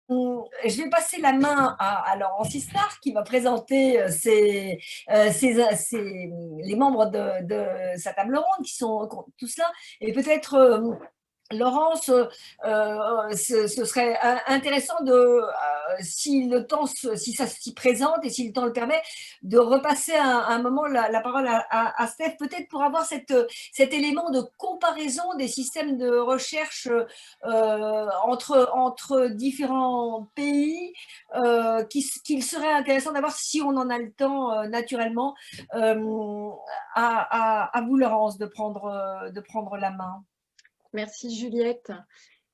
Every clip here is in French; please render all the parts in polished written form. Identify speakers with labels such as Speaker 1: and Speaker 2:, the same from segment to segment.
Speaker 1: Je vais passer la main à Laurent Isnard qui va présenter les membres de sa table ronde qui sont tous là. Et peut-être, Laurence, ce serait intéressant si le temps, si ça s'y présente et si le temps le permet, de repasser un moment la parole à Steph, peut-être pour avoir cet élément de comparaison des systèmes de recherche entre différents pays, qu'il serait intéressant d'avoir, si on en a le temps, naturellement. À vous, Laurence, de prendre la main.
Speaker 2: Merci Juliette.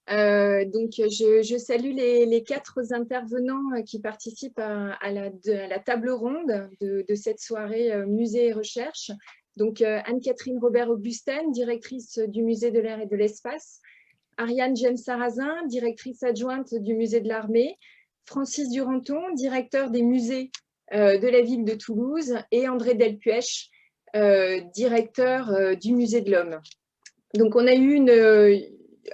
Speaker 2: Donc, je salue les quatre intervenants qui participent à la table ronde de cette soirée Musée et Recherche. Donc, Anne-Catherine Robert-Augustin, directrice du Musée de l'Air et de l'Espace, Ariane James-Sarrazin, directrice adjointe du Musée de l'Armée, Francis Duranton, directeur des musées de la ville de Toulouse, et André Delpuech, directeur du Musée de l'Homme. Donc, on a eu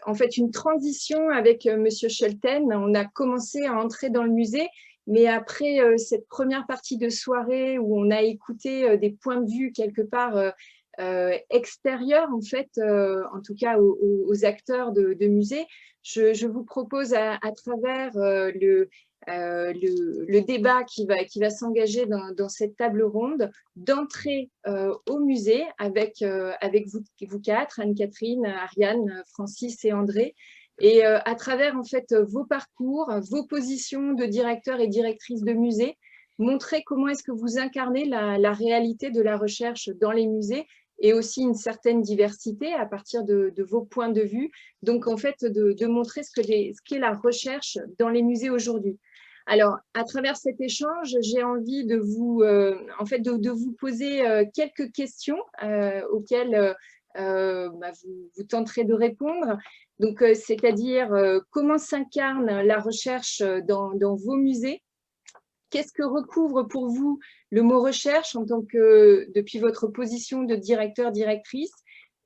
Speaker 2: en fait une transition avec Monsieur Schelten. On a commencé à entrer dans le musée, mais après cette première partie de soirée où on a écouté des points de vue quelque part extérieurs, en fait, en tout cas aux acteurs de musée, je vous propose à travers le débat qui va s'engager dans cette table ronde, d'entrer au musée avec vous quatre, Anne-Catherine, Ariane, Francis et André, et à travers en fait vos parcours, vos positions de directeur et directrice de musée, montrer comment est-ce que vous incarnez la réalité de la recherche dans les musées et aussi une certaine diversité à partir de vos points de vue. Donc, en fait, de montrer ce qu'est la recherche dans les musées aujourd'hui. Alors, à travers cet échange, j'ai envie de vous, en fait, de vous poser quelques questions auxquelles vous tenterez de répondre. Donc, c'est-à-dire comment s'incarne la recherche dans vos musées? Qu'est-ce que recouvre pour vous le mot recherche en tant que, depuis votre position de directeur, directrice?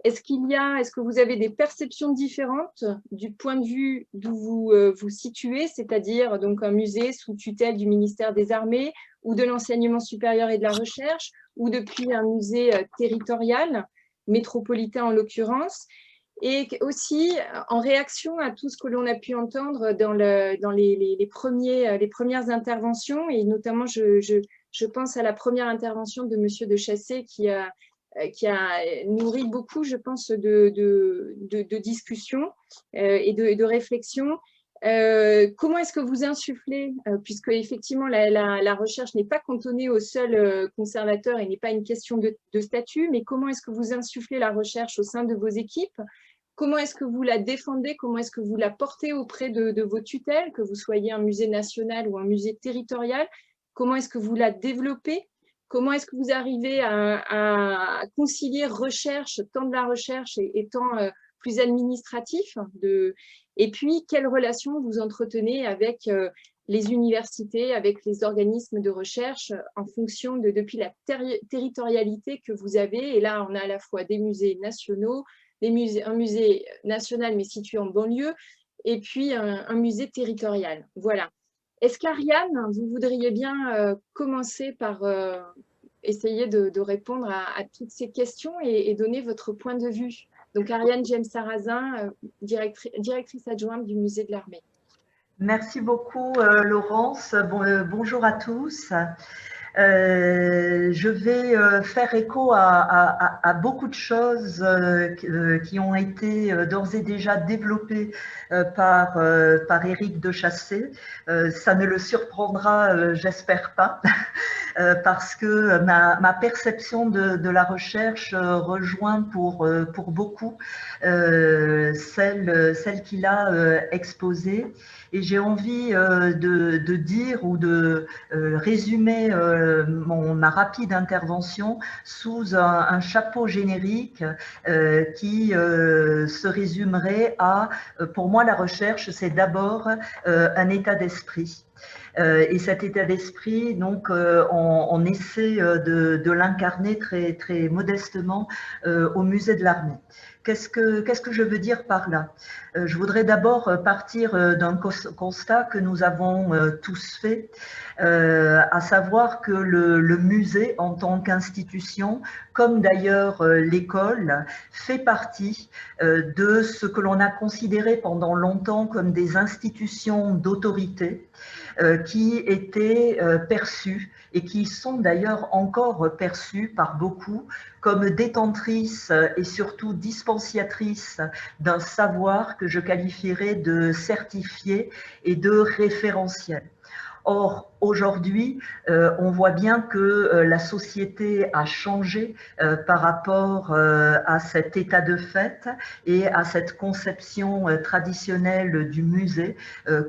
Speaker 2: Est-ce que vous avez des perceptions différentes du point de vue d'où vous vous situez, c'est-à-dire donc un musée sous tutelle du ministère des Armées ou de l'enseignement supérieur et de la recherche, ou depuis un musée territorial, métropolitain en l'occurrence? Et aussi, en réaction à tout ce que l'on a pu entendre dans les premières interventions, et notamment, je pense à la première intervention de Monsieur de Chassé qui a nourri beaucoup, je pense, de discussions et de réflexions. Comment est-ce que vous insufflez, puisque effectivement la recherche n'est pas cantonnée au seul conservateur et n'est pas une question de statut, mais comment est-ce que vous insufflez la recherche au sein de vos équipes? Comment est-ce que vous la défendez? Comment est-ce que vous la portez auprès de vos tutelles, que vous soyez un musée national ou un musée territorial? Comment est-ce que vous la développez? Comment est-ce que vous arrivez à concilier recherche, temps de la recherche et temps plus administratif et puis, quelles relations vous entretenez avec les universités, avec les organismes de recherche en fonction depuis la territorialité que vous avez? Et là, on a à la fois des musées nationaux, un musée national mais situé en banlieue, et puis un musée territorial. Voilà. Est-ce qu'Ariane, vous voudriez bien commencer par essayer de répondre à toutes ces questions et donner votre point de vue? Donc, Ariane James-Sarrazin, directrice adjointe du Musée de l'Armée.
Speaker 3: Merci beaucoup, Laurence. Bonjour à tous. Je vais faire écho à beaucoup de choses qui ont été d'ores et déjà développées par Éric de Chassé. Ça ne le surprendra, j'espère pas, parce que ma perception de la recherche rejoint pour beaucoup celle qu'il a exposée. Et j'ai envie de dire ou de résumer ma rapide intervention sous un chapeau générique qui se résumerait à, pour moi, la recherche, c'est d'abord un état d'esprit. Et cet état d'esprit, donc, on essaie de l'incarner très, très modestement au musée de l'Armée. Qu'est-ce que je veux dire par là? Je voudrais d'abord partir d'un constat que nous avons tous fait, à savoir que le musée, en tant qu'institution, comme d'ailleurs l'école, fait partie de ce que l'on a considéré pendant longtemps comme des institutions d'autorité qui étaient perçues et qui sont d'ailleurs encore perçues par beaucoup comme détentrices et surtout dispensatrices d'un savoir que je qualifierais de certifié et de référentiel. Or, aujourd'hui, on voit bien que la société a changé par rapport à cet état de fait et à cette conception traditionnelle du musée,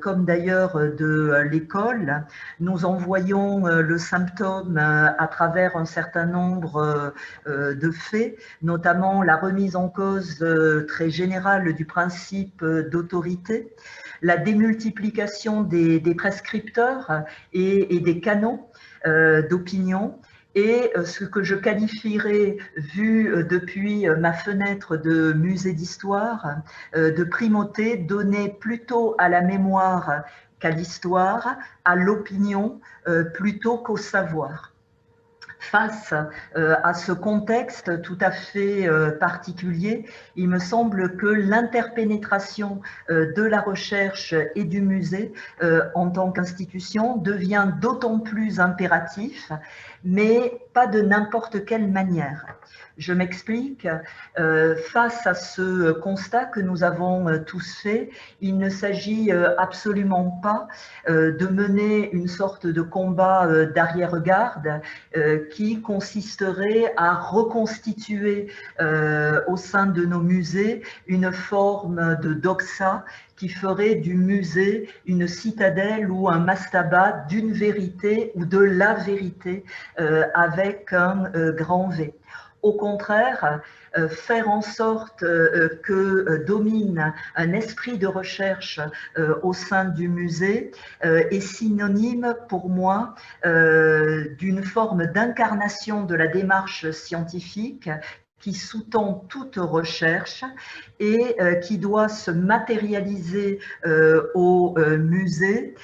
Speaker 3: comme d'ailleurs de l'école. Nous en voyons le symptôme à travers un certain nombre de faits, notamment la remise en cause très générale du principe d'autorité, la démultiplication des prescripteurs et des canons d'opinion, et ce que je qualifierais, vu depuis ma fenêtre de musée d'histoire, de primauté donnée plutôt à la mémoire qu'à l'histoire, à l'opinion plutôt qu'au savoir. Face à ce contexte tout à fait particulier, il me semble que l'interpénétration de la recherche et du musée en tant qu'institution devient d'autant plus impératif, mais pas de n'importe quelle manière. Je m'explique. Face à ce constat que nous avons tous fait, il ne s'agit absolument pas de mener une sorte de combat d'arrière-garde qui consisterait à reconstituer au sein de nos musées une forme de doxa qui ferait du musée une citadelle ou un mastaba d'une vérité ou de la vérité avec un grand V. Au contraire, faire en sorte que domine un esprit de recherche au sein du musée est synonyme pour moi d'une forme d'incarnation de la démarche scientifique qui sous-tend toute recherche et qui doit se matérialiser au musée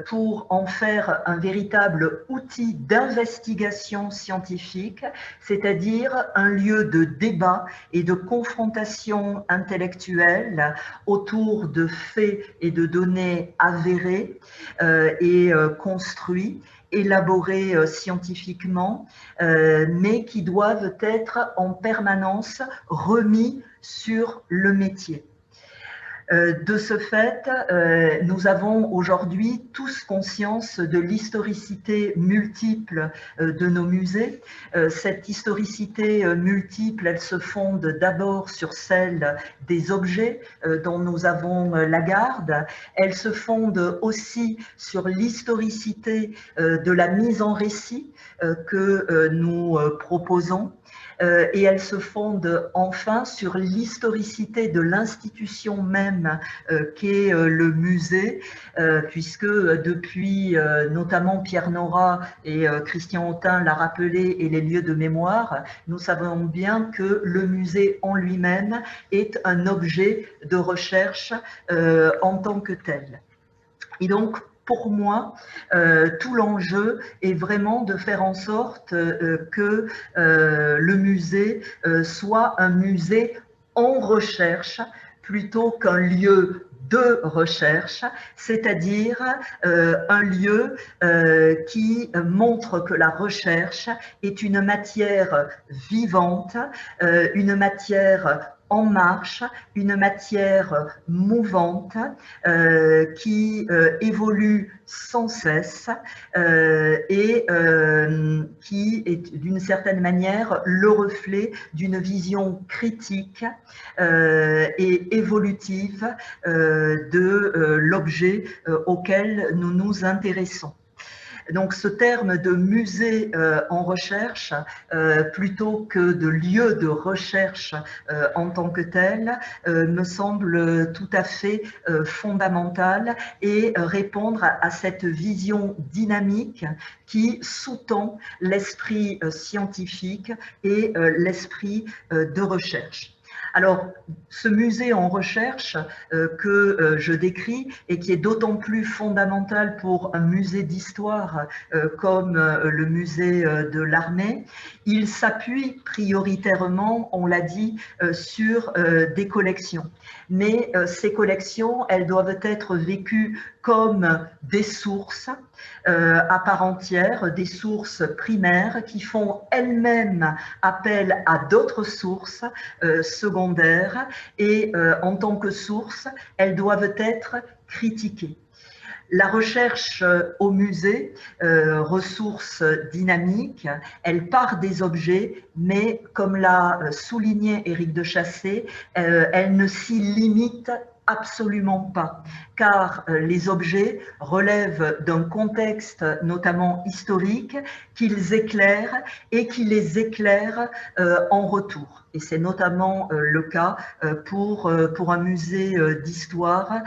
Speaker 3: pour en faire un véritable outil d'investigation scientifique, c'est-à-dire un lieu de débat et de confrontation intellectuelle autour de faits et de données avérés et construits, élaborés scientifiquement, mais qui doivent être en permanence remis sur le métier. De ce fait, nous avons aujourd'hui tous conscience de l'historicité multiple de nos musées. Cette historicité multiple, elle se fonde d'abord sur celle des objets dont nous avons la garde. Elle se fonde aussi sur l'historicité de la mise en récit que nous proposons. Et elle se fonde enfin sur l'historicité de l'institution même qu'est le musée, puisque depuis notamment Pierre Nora et Christian Autain l'a rappelé et les lieux de mémoire, nous savons bien que le musée en lui-même est un objet de recherche en tant que tel. Et donc, pour moi, tout l'enjeu est vraiment de faire en sorte que le musée soit un musée en recherche plutôt qu'un lieu de recherche, c'est-à-dire un lieu qui montre que la recherche est une matière vivante, une matière en marche, une matière mouvante qui évolue sans cesse et qui est d'une certaine manière le reflet d'une vision critique et évolutive de l'objet auquel nous nous intéressons. Donc ce terme de musée en recherche, plutôt que de lieu de recherche en tant que tel, me semble tout à fait fondamental et répondre à cette vision dynamique qui sous-tend l'esprit scientifique et l'esprit de recherche. Alors, ce musée en recherche que je décris et qui est d'autant plus fondamental pour un musée d'histoire comme le musée de l'armée, il s'appuie prioritairement, on l'a dit, sur des collections. Mais ces collections, elles doivent être vécues comme des sources à part entière, des sources primaires qui font elles-mêmes appel à d'autres sources secondaires et en tant que sources, elles doivent être critiquées. La recherche au musée, ressource dynamique, elle part des objets, mais comme l'a souligné Éric de Chassey, elle ne s'y limite absolument pas, car les objets relèvent d'un contexte notamment historique qu'ils éclairent et qui les éclairent en retour. Et c'est notamment le cas pour un musée d'histoire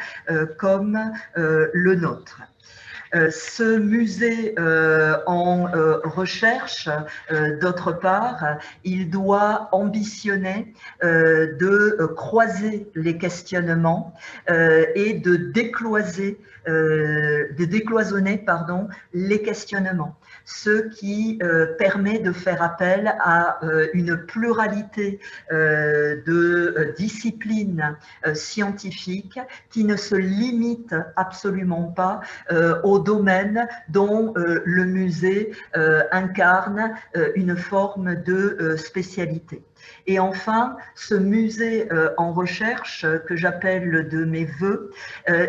Speaker 3: comme le nôtre. Ce musée en recherche, d'autre part, il doit ambitionner de croiser les questionnements et de décloisonner les questionnements, ce qui permet de faire appel à une pluralité de disciplines scientifiques qui ne se limitent absolument pas au domaine dont le musée incarne une forme de spécialité. Et enfin, ce musée en recherche que j'appelle de mes voeux,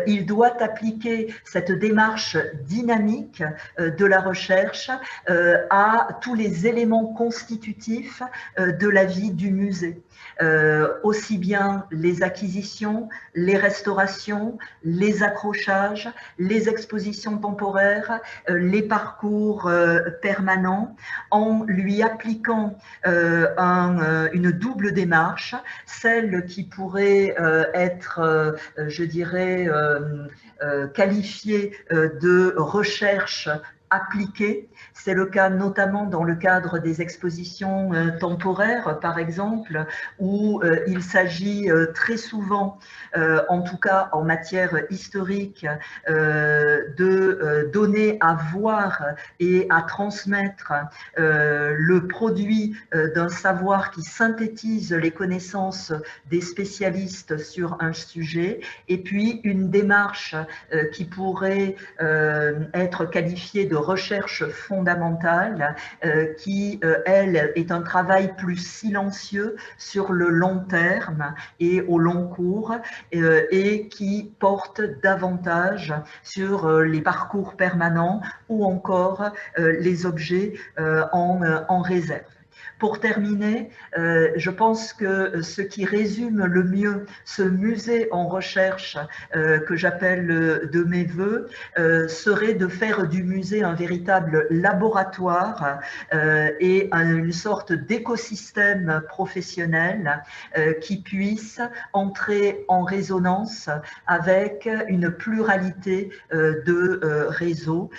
Speaker 3: il doit appliquer cette démarche dynamique de la recherche à tous les éléments constitutifs de la vie du musée. Aussi bien les acquisitions, les restaurations, les accrochages, les expositions temporaires, les parcours permanents, en lui appliquant une double démarche, celle qui pourrait être, je dirais, qualifiée de recherche appliquée. C'est le cas notamment dans le cadre des expositions temporaires, par exemple, où il s'agit très souvent, en tout cas en matière historique, de donner à voir et à transmettre le produit d'un savoir qui synthétise les connaissances des spécialistes sur un sujet, et puis une démarche qui pourrait être qualifiée de recherche fondamentale qui, elle, est un travail plus silencieux sur le long terme et au long cours et qui porte davantage sur les parcours permanents ou encore les objets en réserve. Pour terminer, je pense que ce qui résume le mieux ce musée en recherche que j'appelle de mes voeux serait de faire du musée un véritable laboratoire et une sorte d'écosystème professionnel qui puisse entrer en résonance avec une pluralité de réseaux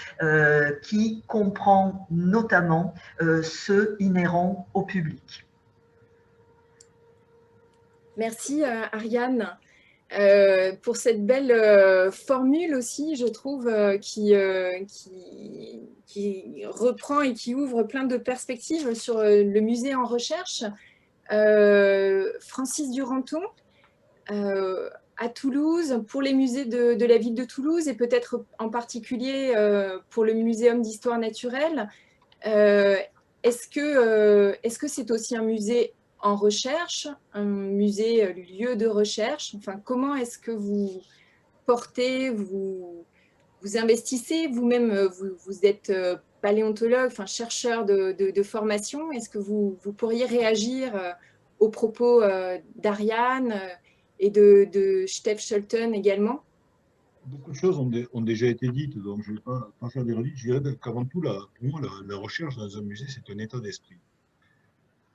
Speaker 3: qui comprend notamment ceux inhérents au public.
Speaker 2: Merci Ariane pour cette belle formule aussi, je trouve, qui reprend et qui ouvre plein de perspectives sur le musée en recherche. Francis Duranton, à Toulouse, pour les musées de la ville de Toulouse et peut-être en particulier pour le Muséum d'histoire naturelle, est-ce que c'est aussi un musée en recherche, un musée lieu de recherche? Enfin, comment est-ce que vous portez, vous investissez vous-même, vous êtes paléontologue, enfin chercheur de formation. Est-ce que vous pourriez réagir aux propos d'Ariane et de Steph Shelton également?
Speaker 4: Beaucoup de choses ont déjà été dites, donc je ne vais pas faire des redites. Je dirais qu'avant tout, pour moi, la recherche dans un musée, c'est un état d'esprit.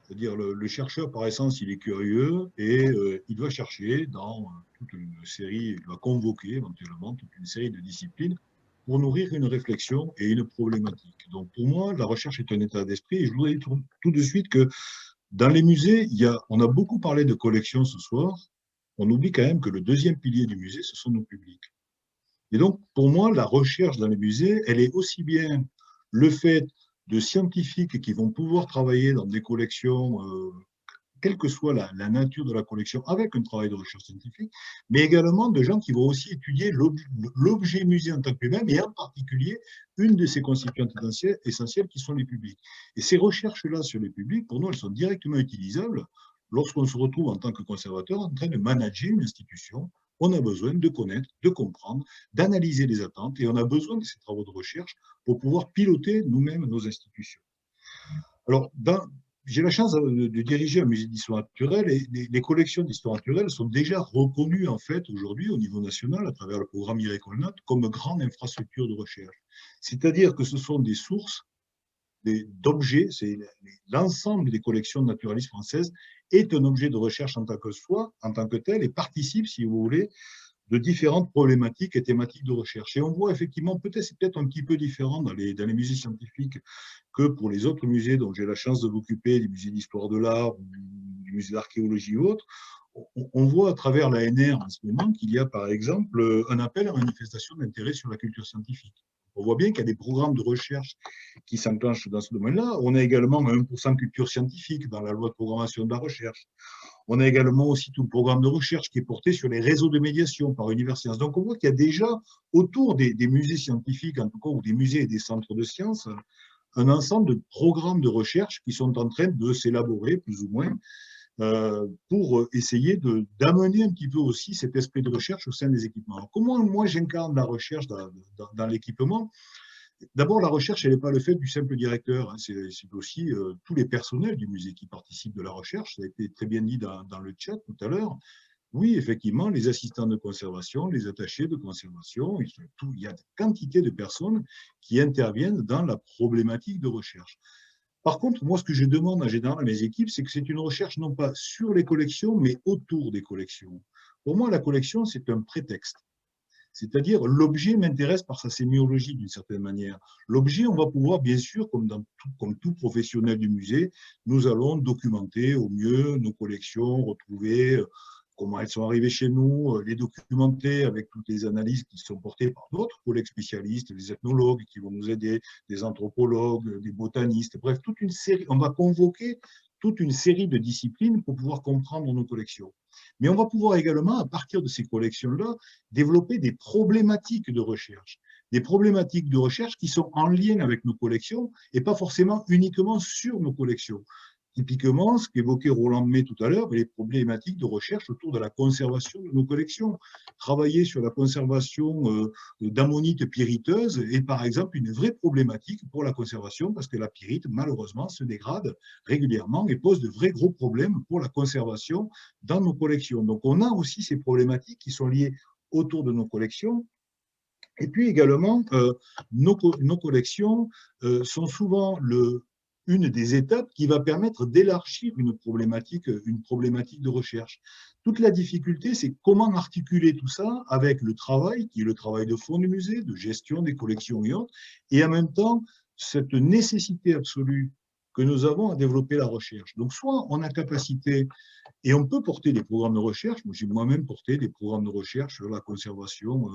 Speaker 4: C'est-à-dire le chercheur, par essence, il est curieux et il doit chercher dans toute une série, il doit convoquer éventuellement toute une série de disciplines pour nourrir une réflexion et une problématique. Donc pour moi, la recherche est un état d'esprit et je voudrais dire tout de suite que dans les musées, on a beaucoup parlé de collections ce soir, on oublie quand même que le deuxième pilier du musée, ce sont nos publics. Et donc, pour moi, la recherche dans les musées, elle est aussi bien le fait de scientifiques qui vont pouvoir travailler dans des collections, quelle que soit la nature de la collection, avec un travail de recherche scientifique, mais également de gens qui vont aussi étudier l'objet musée en tant que lui-même, et en particulier une de ses constituantes essentielles qui sont les publics. Et ces recherches-là sur les publics, pour nous, elles sont directement utilisables lorsqu'on se retrouve en tant que conservateur en train de manager une institution. On a besoin de connaître, de comprendre, d'analyser les attentes, et on a besoin de ces travaux de recherche pour pouvoir piloter nous-mêmes nos institutions. Alors, j'ai la chance de diriger un musée d'histoire naturelle et les collections d'histoire naturelle sont déjà reconnues en fait aujourd'hui au niveau national à travers le programme IRECOLNAT comme grande infrastructure de recherche. C'est-à-dire que ce sont des sources d'objets, c'est l'ensemble des collections naturalistes françaises est un objet de recherche en tant que tel et participe, si vous voulez, de différentes problématiques et thématiques de recherche. Et on voit effectivement, c'est peut-être un petit peu différent dans les musées scientifiques que pour les autres musées dont j'ai la chance de m'occuper, les musées d'histoire de l'art, du musée d'archéologie ou autres. On voit à travers l'ANR en ce moment qu'il y a par exemple un appel à manifestation d'intérêt sur la culture scientifique. On voit bien qu'il y a des programmes de recherche qui s'enclenchent dans ce domaine-là. On a également 1% culture scientifique dans la loi de programmation de la recherche. On a également aussi tout le programme de recherche qui est porté sur les réseaux de médiation par universités. Donc on voit qu'il y a déjà autour des musées scientifiques, en tout cas, ou des musées et des centres de sciences, un ensemble de programmes de recherche qui sont en train de s'élaborer, plus ou moins, pour essayer d'amener un petit peu aussi cet esprit de recherche au sein des équipements. Alors, comment moi j'incarne la recherche dans l'équipement? D'abord, la recherche, elle n'est pas le fait du simple directeur, hein, c'est aussi tous les personnels du musée qui participent de la recherche. Ça a été très bien dit dans le chat tout à l'heure. Oui, effectivement, les assistants de conservation, les attachés de conservation, il y a des quantités de personnes qui interviennent dans la problématique de recherche. Par contre, moi, ce que je demande en général à mes équipes, c'est que c'est une recherche non pas sur les collections, mais autour des collections. Pour moi, la collection, c'est un prétexte. C'est-à-dire, l'objet m'intéresse par sa sémiologie d'une certaine manière. L'objet, on va pouvoir, bien sûr, comme tout professionnel du musée, nous allons documenter au mieux nos collections, retrouver comment elles sont arrivées chez nous, les documenter avec toutes les analyses qui sont portées par d'autres collègues spécialistes, les ethnologues qui vont nous aider, des anthropologues, des botanistes, bref, toute une série. On va convoquer toute une série de disciplines pour pouvoir comprendre nos collections. Mais on va pouvoir également, à partir de ces collections-là, développer des problématiques de recherche. Des problématiques de recherche qui sont en lien avec nos collections et pas forcément uniquement sur nos collections. Typiquement, ce qu'évoquait Roland May tout à l'heure, les problématiques de recherche autour de la conservation de nos collections. Travailler sur la conservation d'ammonites pyriteuses est par exemple une vraie problématique pour la conservation parce que la pyrite, malheureusement, se dégrade régulièrement et pose de vrais gros problèmes pour la conservation dans nos collections. Donc on a aussi ces problématiques qui sont liées autour de nos collections. Et puis également, nos collections sont souvent une des étapes qui va permettre d'élargir une problématique de recherche. Toute la difficulté, c'est comment articuler tout ça avec le travail, qui est le travail de fond du musée, de gestion des collections et autres, et en même temps, cette nécessité absolue que nous avons à développer la recherche. Donc, soit on a capacité, et on peut porter des programmes de recherche, moi j'ai moi-même porté des programmes de recherche sur la conservation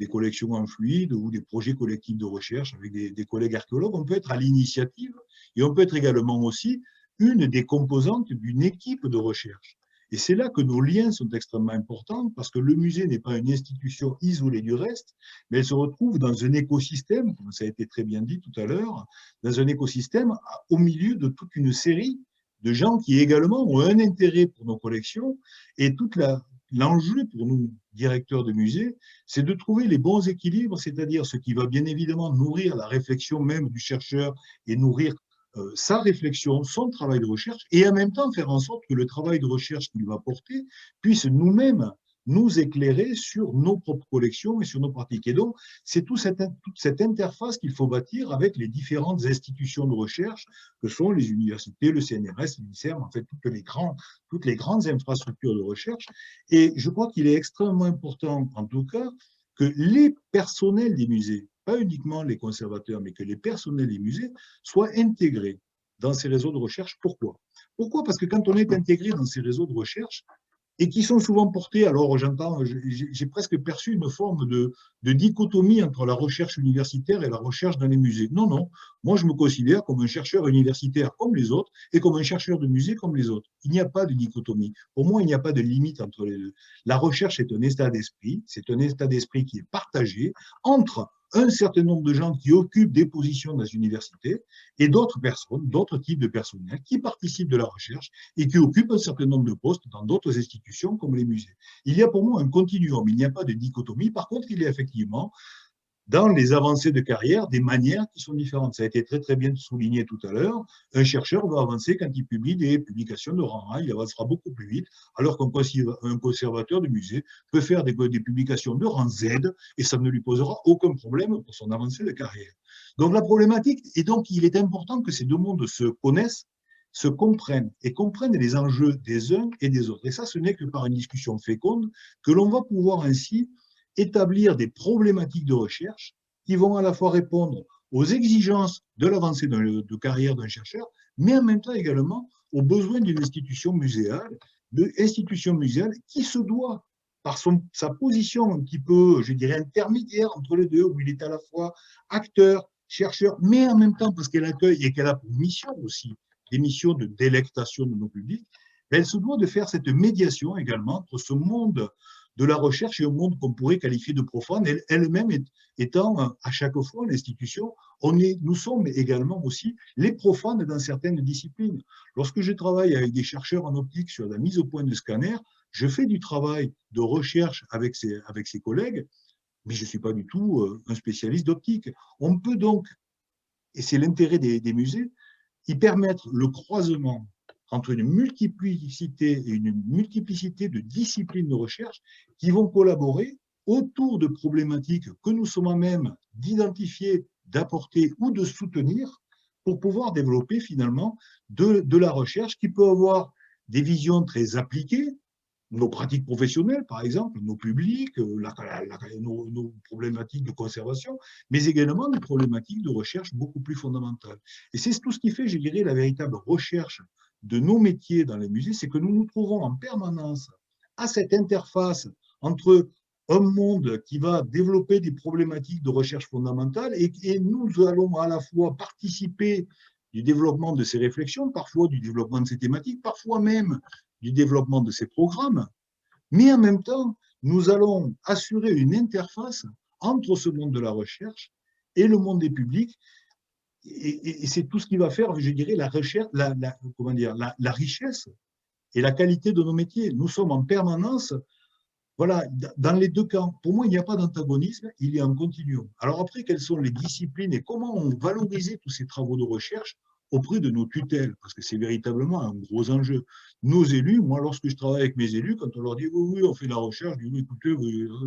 Speaker 4: des collections en fluide ou des projets collectifs de recherche avec des collègues archéologues, on peut être à l'initiative et on peut être également aussi une des composantes d'une équipe de recherche. Et c'est là que nos liens sont extrêmement importants parce que le musée n'est pas une institution isolée du reste, mais elle se retrouve dans un écosystème, comme ça a été très bien dit tout à l'heure, dans un écosystème au milieu de toute une série de gens qui également ont un intérêt pour nos collections et l'enjeu pour nous, directeurs de musée, c'est de trouver les bons équilibres, c'est-à-dire ce qui va bien évidemment nourrir la réflexion même du chercheur et nourrir sa réflexion, son travail de recherche, et en même temps faire en sorte que le travail de recherche qu'il va porter puisse nous-mêmes nous éclairer sur nos propres collections et sur nos pratiques. Et donc, c'est toute cette interface qu'il faut bâtir avec les différentes institutions de recherche que sont les universités, le CNRS, l'INSERM, en fait, toutes les grandes infrastructures de recherche. Et je crois qu'il est extrêmement important, en tout cas, que les personnels des musées, pas uniquement les conservateurs, mais que les personnels des musées soient intégrés dans ces réseaux de recherche. Pourquoi? Pourquoi? Parce que quand on est intégré dans ces réseaux de recherche, et qui sont souvent portés, alors j'ai presque perçu une forme de dichotomie entre la recherche universitaire et la recherche dans les musées. Non, non, moi je me considère comme un chercheur universitaire comme les autres et comme un chercheur de musée comme les autres. Il n'y a pas de dichotomie. Pour moi, il n'y a pas de limite entre les deux. La recherche est un état d'esprit, c'est un état d'esprit qui est partagé entre un certain nombre de gens qui occupent des positions dans les universités et d'autres personnes, d'autres types de personnels qui participent de la recherche et qui occupent un certain nombre de postes dans d'autres institutions comme les musées. Il y a pour moi un continuum, il n'y a pas de dichotomie. Par contre, il y a effectivement, dans les avancées de carrière, des manières qui sont différentes. Ça a été très, très bien souligné tout à l'heure. Un chercheur va avancer quand il publie des publications de rang A, il avancera beaucoup plus vite, alors qu'un conservateur de musée peut faire des publications de rang Z et ça ne lui posera aucun problème pour son avancée de carrière. Donc la problématique, et donc il est important que ces deux mondes se connaissent, se comprennent et comprennent les enjeux des uns et des autres. Et ça, ce n'est que par une discussion féconde que l'on va pouvoir ainsi établir des problématiques de recherche qui vont à la fois répondre aux exigences de l'avancée de carrière d'un chercheur, mais en même temps également aux besoins d'une institution muséale, qui se doit, par sa position un petit peu, je dirais, intermédiaire entre les deux, où il est à la fois acteur, chercheur, mais en même temps, parce qu'elle accueille et qu'elle a pour mission aussi des missions de délectation de nos publics, elle se doit de faire cette médiation également entre ce monde de la recherche et un monde qu'on pourrait qualifier de profane, elle-même étant à chaque fois l'institution, nous sommes également aussi les profanes dans certaines disciplines. Lorsque je travaille avec des chercheurs en optique sur la mise au point de scanners, je fais du travail de recherche avec ses collègues, mais je ne suis pas du tout un spécialiste d'optique. On peut donc, et c'est l'intérêt des musées, y permettre le croisement entre une multiplicité de disciplines de recherche qui vont collaborer autour de problématiques que nous sommes à même d'identifier, d'apporter ou de soutenir pour pouvoir développer finalement de la recherche qui peut avoir des visions très appliquées, nos pratiques professionnelles, par exemple, nos publics, nos problématiques de conservation, mais également des problématiques de recherche beaucoup plus fondamentales. Et c'est tout ce qui fait, je dirais, la véritable recherche de nos métiers dans les musées, c'est que nous nous trouvons en permanence à cette interface entre un monde qui va développer des problématiques de recherche fondamentale et nous allons à la fois participer du développement de ces réflexions, parfois du développement de ces thématiques, parfois même du développement de ces programmes, mais en même temps, nous allons assurer une interface entre ce monde de la recherche et le monde des publics, et c'est tout ce qui va faire, je dirais, la recherche, la richesse et la qualité de nos métiers. Nous sommes en permanence, voilà, dans les deux camps. Pour moi, il n'y a pas d'antagonisme, il y a un continuum. Alors après, quelles sont les disciplines et comment on valorise tous ces travaux de recherche auprès de nos tutelles, parce que c'est véritablement un gros enjeu. Nos élus, moi, lorsque je travaille avec mes élus, quand on leur dit oui, oui, on fait de la recherche, je dis oui, écoutez,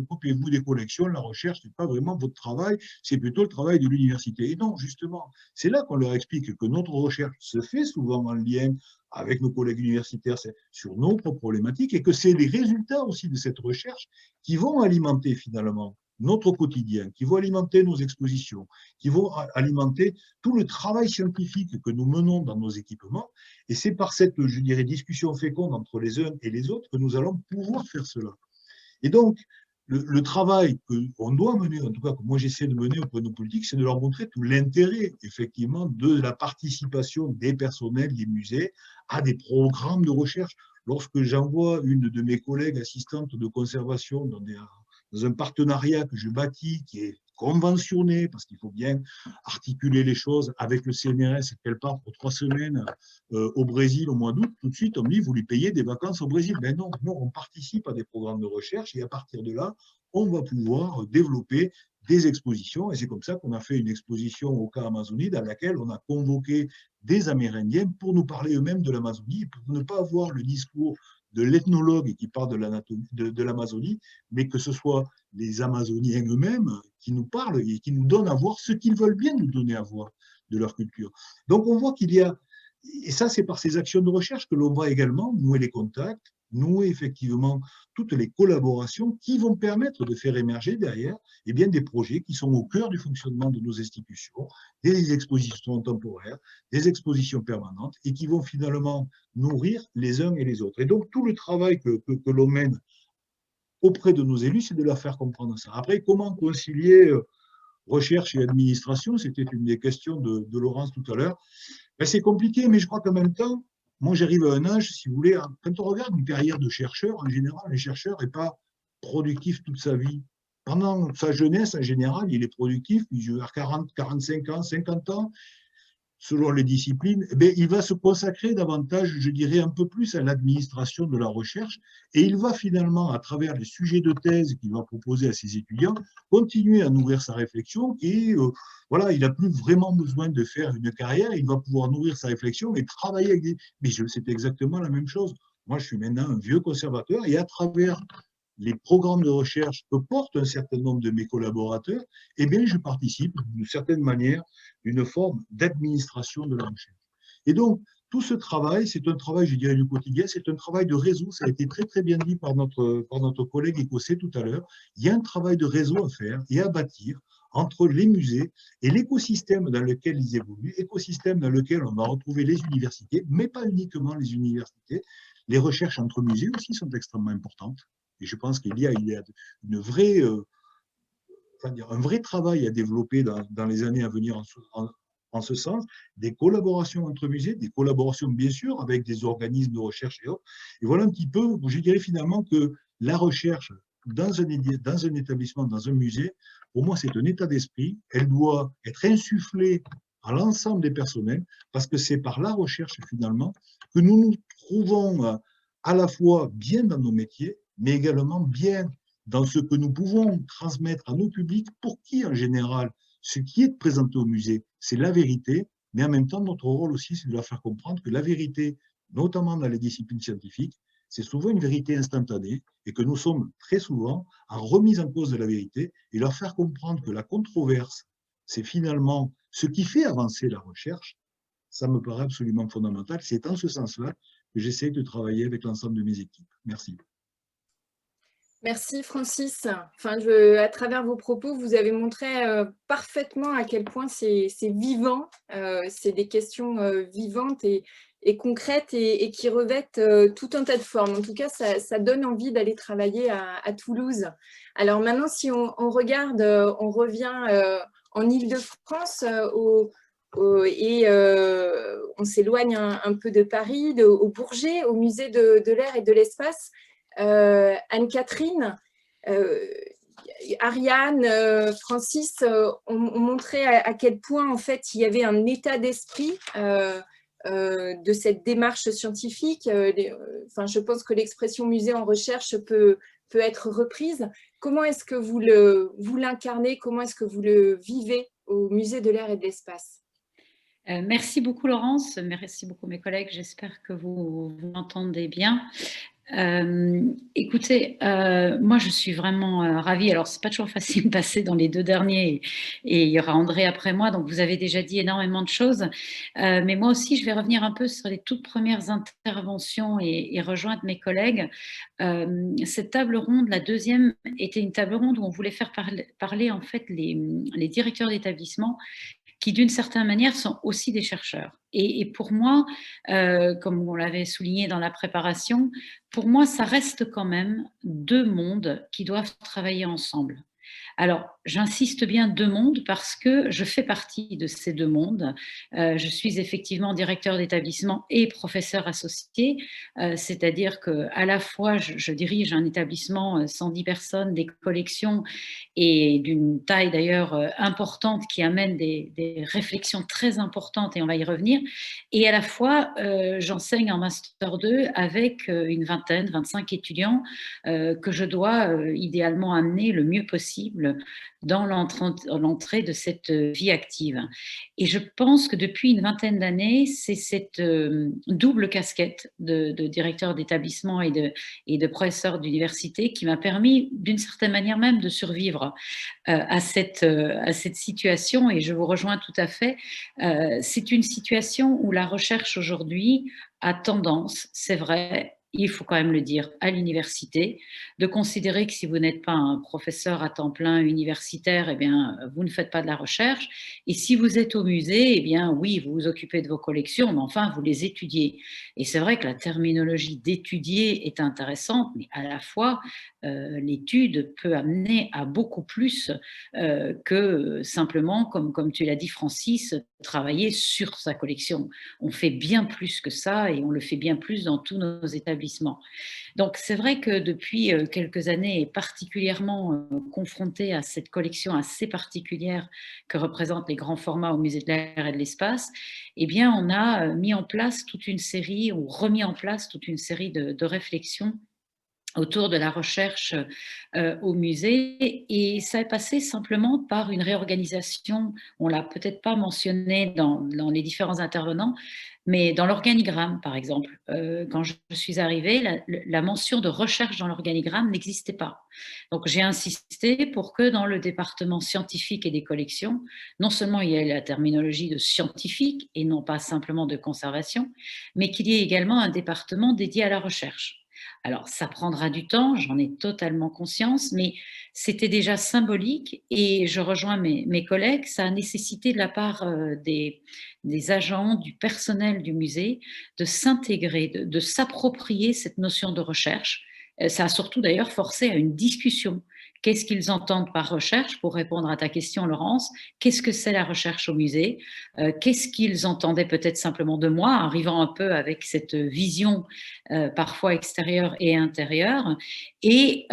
Speaker 4: occupez-vous des collections, la recherche, ce n'est pas vraiment votre travail, c'est plutôt le travail de l'université. Et non, justement, c'est là qu'on leur explique que notre recherche se fait souvent en lien avec nos collègues universitaires sur nos propres problématiques et que c'est les résultats aussi de cette recherche qui vont alimenter finalement notre quotidien, qui vont alimenter nos expositions, qui vont alimenter tout le travail scientifique que nous menons dans nos équipements. Et c'est par cette, je dirais, discussion féconde entre les uns et les autres que nous allons pouvoir faire cela. Et donc, le travail qu'on doit mener, en tout cas que moi j'essaie de mener auprès de nos politiques, c'est de leur montrer tout l'intérêt, effectivement, de la participation des personnels des musées à des programmes de recherche. Lorsque j'envoie une de mes collègues assistantes de conservation dans un partenariat que je bâtis, qui est conventionné, parce qu'il faut bien articuler les choses avec le CNRS, et qu'elle part pour 3 semaines au Brésil au mois d'août, tout de suite on me dit, vous lui payez des vacances au Brésil. Ben non, non, on participe à des programmes de recherche et à partir de là, on va pouvoir développer des expositions. Et c'est comme ça qu'on a fait une exposition au Cas Amazonie dans laquelle on a convoqué des Amérindiens pour nous parler eux-mêmes de l'Amazonie, pour ne pas avoir le discours de l'ethnologue qui parle de l'Amazonie, mais que ce soit les Amazoniens eux-mêmes qui nous parlent et qui nous donnent à voir ce qu'ils veulent bien nous donner à voir de leur culture. Donc on voit qu'il y a, et ça c'est par ces actions de recherche que l'on va également nouer les contacts, nouer effectivement toutes les collaborations qui vont permettre de faire émerger derrière eh bien, des projets qui sont au cœur du fonctionnement de nos institutions, des expositions temporaires, des expositions permanentes et qui vont finalement nourrir les uns et les autres. Et donc tout le travail que l'on mène auprès de nos élus, c'est de leur faire comprendre ça. Après, comment concilier recherche et administration, c'était une des questions de Laurence tout à l'heure. Ben, c'est compliqué, mais je crois qu'en même temps, moi j'arrive à un âge, si vous voulez, quand on regarde une carrière de chercheur, en général, un chercheur n'est pas productif toute sa vie. Pendant sa jeunesse, en général, il est productif, il a 40, 45 ans, 50 ans, selon les disciplines, eh bien, il va se consacrer davantage, je dirais, un peu plus à l'administration de la recherche et il va finalement, à travers les sujets de thèse qu'il va proposer à ses étudiants, continuer à nourrir sa réflexion et voilà, il n'a plus vraiment besoin de faire une carrière, il va pouvoir nourrir sa réflexion et travailler avec des... Mais c'est exactement la même chose. Moi, je suis maintenant un vieux conservateur et à travers les programmes de recherche que portent un certain nombre de mes collaborateurs, eh bien, je participe d'une certaine manière d'une forme d'administration de la recherche. Et donc, tout ce travail, c'est un travail, je dirais, du quotidien, c'est un travail de réseau. Ça a été très, très bien dit par notre collègue écossais tout à l'heure. Il y a un travail de réseau à faire et à bâtir entre les musées et l'écosystème dans lequel ils évoluent, écosystème dans lequel on va retrouver les universités, mais pas uniquement les universités. Les recherches entre musées aussi sont extrêmement importantes. Et je pense qu'il y a une vraie, un vrai travail à développer dans les années à venir en ce sens, des collaborations entre musées, des collaborations bien sûr avec des organismes de recherche et autres. Et voilà un petit peu, je dirais finalement que la recherche dans un établissement, dans un musée, pour moi c'est un état d'esprit, elle doit être insufflée à l'ensemble des personnels, parce que c'est par la recherche finalement que nous nous trouvons à la fois bien dans nos métiers, mais également bien dans ce que nous pouvons transmettre à nos publics, pour qui en général, ce qui est présenté au musée, c'est la vérité, mais en même temps, notre rôle aussi, c'est de leur faire comprendre que la vérité, notamment dans les disciplines scientifiques, c'est souvent une vérité instantanée et que nous sommes très souvent en remise en cause de la vérité et leur faire comprendre que la controverse, c'est finalement ce qui fait avancer la recherche. Ça me paraît absolument fondamental. C'est en ce sens-là que j'essaie de travailler avec l'ensemble de mes équipes. Merci.
Speaker 2: Merci Francis. Enfin, à travers vos propos, vous avez montré parfaitement à quel point c'est vivant. C'est des questions vivantes et concrètes et qui revêtent tout un tas de formes. En tout cas, ça donne envie d'aller travailler à Toulouse. Alors maintenant, si on regarde, on revient en Île-de-France et on s'éloigne un peu de Paris, au Bourget, au musée de l'air et de l'espace. Anne-Catherine, Ariane, Francis ont montré à quel point en fait il y avait un état d'esprit de cette démarche scientifique. Enfin, je pense que l'expression musée en recherche peut être reprise. Comment est-ce que vous l'incarnez? Comment est-ce que vous le vivez au musée de l'air et de l'espace?
Speaker 5: Merci beaucoup Laurence, merci beaucoup mes collègues, j'espère que vous m'entendez bien. Écoutez, moi je suis vraiment ravie. Alors c'est pas toujours facile de passer dans les deux derniers et il y aura André après moi, donc vous avez déjà dit énormément de choses, mais moi aussi je vais revenir un peu sur les toutes premières interventions et rejoindre mes collègues. Cette table ronde, la deuxième, était une table ronde où on voulait faire parler en fait les directeurs d'établissement qui d'une certaine manière sont aussi des chercheurs. Et pour moi, comme on l'avait souligné dans la préparation, pour moi, ça reste quand même deux mondes qui doivent travailler ensemble. Alors, j'insiste bien deux mondes parce que je fais partie de ces deux mondes. Je suis effectivement directeur d'établissement et professeur associé, c'est-à-dire qu'à la fois, je dirige un établissement 110 personnes, des collections et d'une taille d'ailleurs importante qui amène des réflexions très importantes et on va y revenir. Et à la fois, j'enseigne en Master 2 avec une vingtaine, 25 étudiants que je dois idéalement amener le mieux possible possible dans l'entrée de cette vie active. Et je pense que depuis une vingtaine d'années, c'est cette double casquette de directeur d'établissement et de professeur d'université qui m'a permis, d'une certaine manière même, de survivre à cette situation. Et je vous rejoins tout à fait. C'est une situation où la recherche aujourd'hui a tendance, c'est vrai, il faut quand même le dire, à l'université, de considérer que si vous n'êtes pas un professeur à temps plein universitaire, eh bien, vous ne faites pas de la recherche. Et si vous êtes au musée, eh bien, oui, vous vous occupez de vos collections, mais enfin, vous les étudiez. Et c'est vrai que la terminologie d'étudier est intéressante, mais à la fois, l'étude peut amener à beaucoup plus que simplement, comme tu l'as dit, Francis, travailler sur sa collection. On fait bien plus que ça et on le fait bien plus dans tous nos établissements. Donc c'est vrai que depuis quelques années, et particulièrement confrontée à cette collection assez particulière que représentent les grands formats au Musée de l'Air et de l'Espace, eh bien on a mis en place toute une série, ou remis en place toute une série de réflexions autour de la recherche au musée, et ça est passé simplement par une réorganisation. On l'a peut-être pas mentionné dans les différents intervenants, mais dans l'organigramme, par exemple. Quand je suis arrivée, la mention de recherche dans l'organigramme n'existait pas. Donc j'ai insisté pour que dans le département scientifique et des collections, non seulement il y ait la terminologie de scientifique et non pas simplement de conservation, mais qu'il y ait également un département dédié à la recherche. Alors, ça prendra du temps, j'en ai totalement conscience, mais c'était déjà symbolique, et je rejoins mes collègues, ça a nécessité de la part des agents, du personnel du musée, de s'intégrer, de s'approprier cette notion de recherche. Ça a surtout d'ailleurs forcé à une discussion. Qu'est-ce qu'ils entendent par recherche? Pour répondre à ta question, Laurence, qu'est-ce que c'est la recherche au musée? Qu'est-ce qu'ils entendaient peut-être simplement de moi, arrivant un peu avec cette vision parfois extérieure et intérieure. Et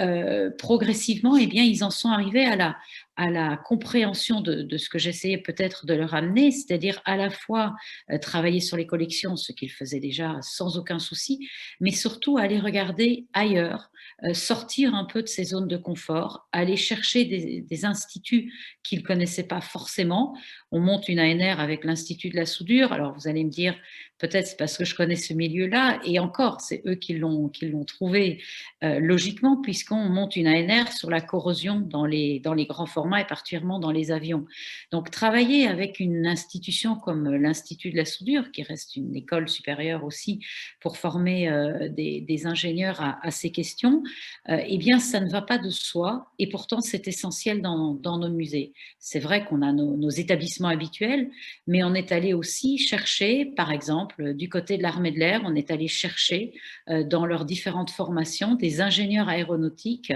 Speaker 5: progressivement, eh bien, ils en sont arrivés à la compréhension de ce que j'essayais peut-être de leur amener, c'est-à-dire à la fois travailler sur les collections, ce qu'ils faisaient déjà sans aucun souci, mais surtout aller regarder ailleurs, sortir un peu de ces zones de confort, aller chercher des instituts qu'ils ne connaissaient pas forcément. On monte une ANR avec l'Institut de la soudure. Alors vous allez me dire, peut-être c'est parce que je connais ce milieu-là, et encore, c'est eux qui l'ont trouvé logiquement, puisqu'on monte une ANR sur la corrosion dans les grands formats et particulièrement dans les avions. Donc travailler avec une institution comme l'Institut de la soudure, qui reste une école supérieure aussi pour former des ingénieurs à ces questions, eh bien ça ne va pas de soi, et pourtant c'est essentiel dans nos musées. C'est vrai qu'on a nos établissements habituels, mais on est allé aussi chercher, par exemple, du côté de l'armée de l'air, on est allé chercher dans leurs différentes formations des ingénieurs aéronautiques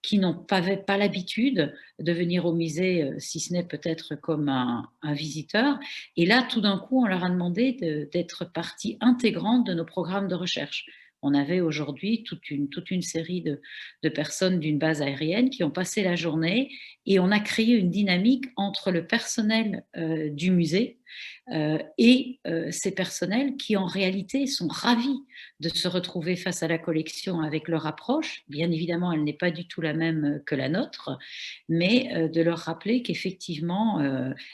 Speaker 5: qui n'ont pas l'habitude de venir au musée, si ce n'est peut-être comme un visiteur. Et là, tout d'un coup, on leur a demandé d'être partie intégrante de nos programmes de recherche. On avait aujourd'hui toute une série de personnes d'une base aérienne qui ont passé la journée, et on a créé une dynamique entre le personnel du musée et ces personnels qui en réalité sont ravis de se retrouver face à la collection avec leur approche. Bien évidemment, elle n'est pas du tout la même que la nôtre, mais de leur rappeler qu'effectivement,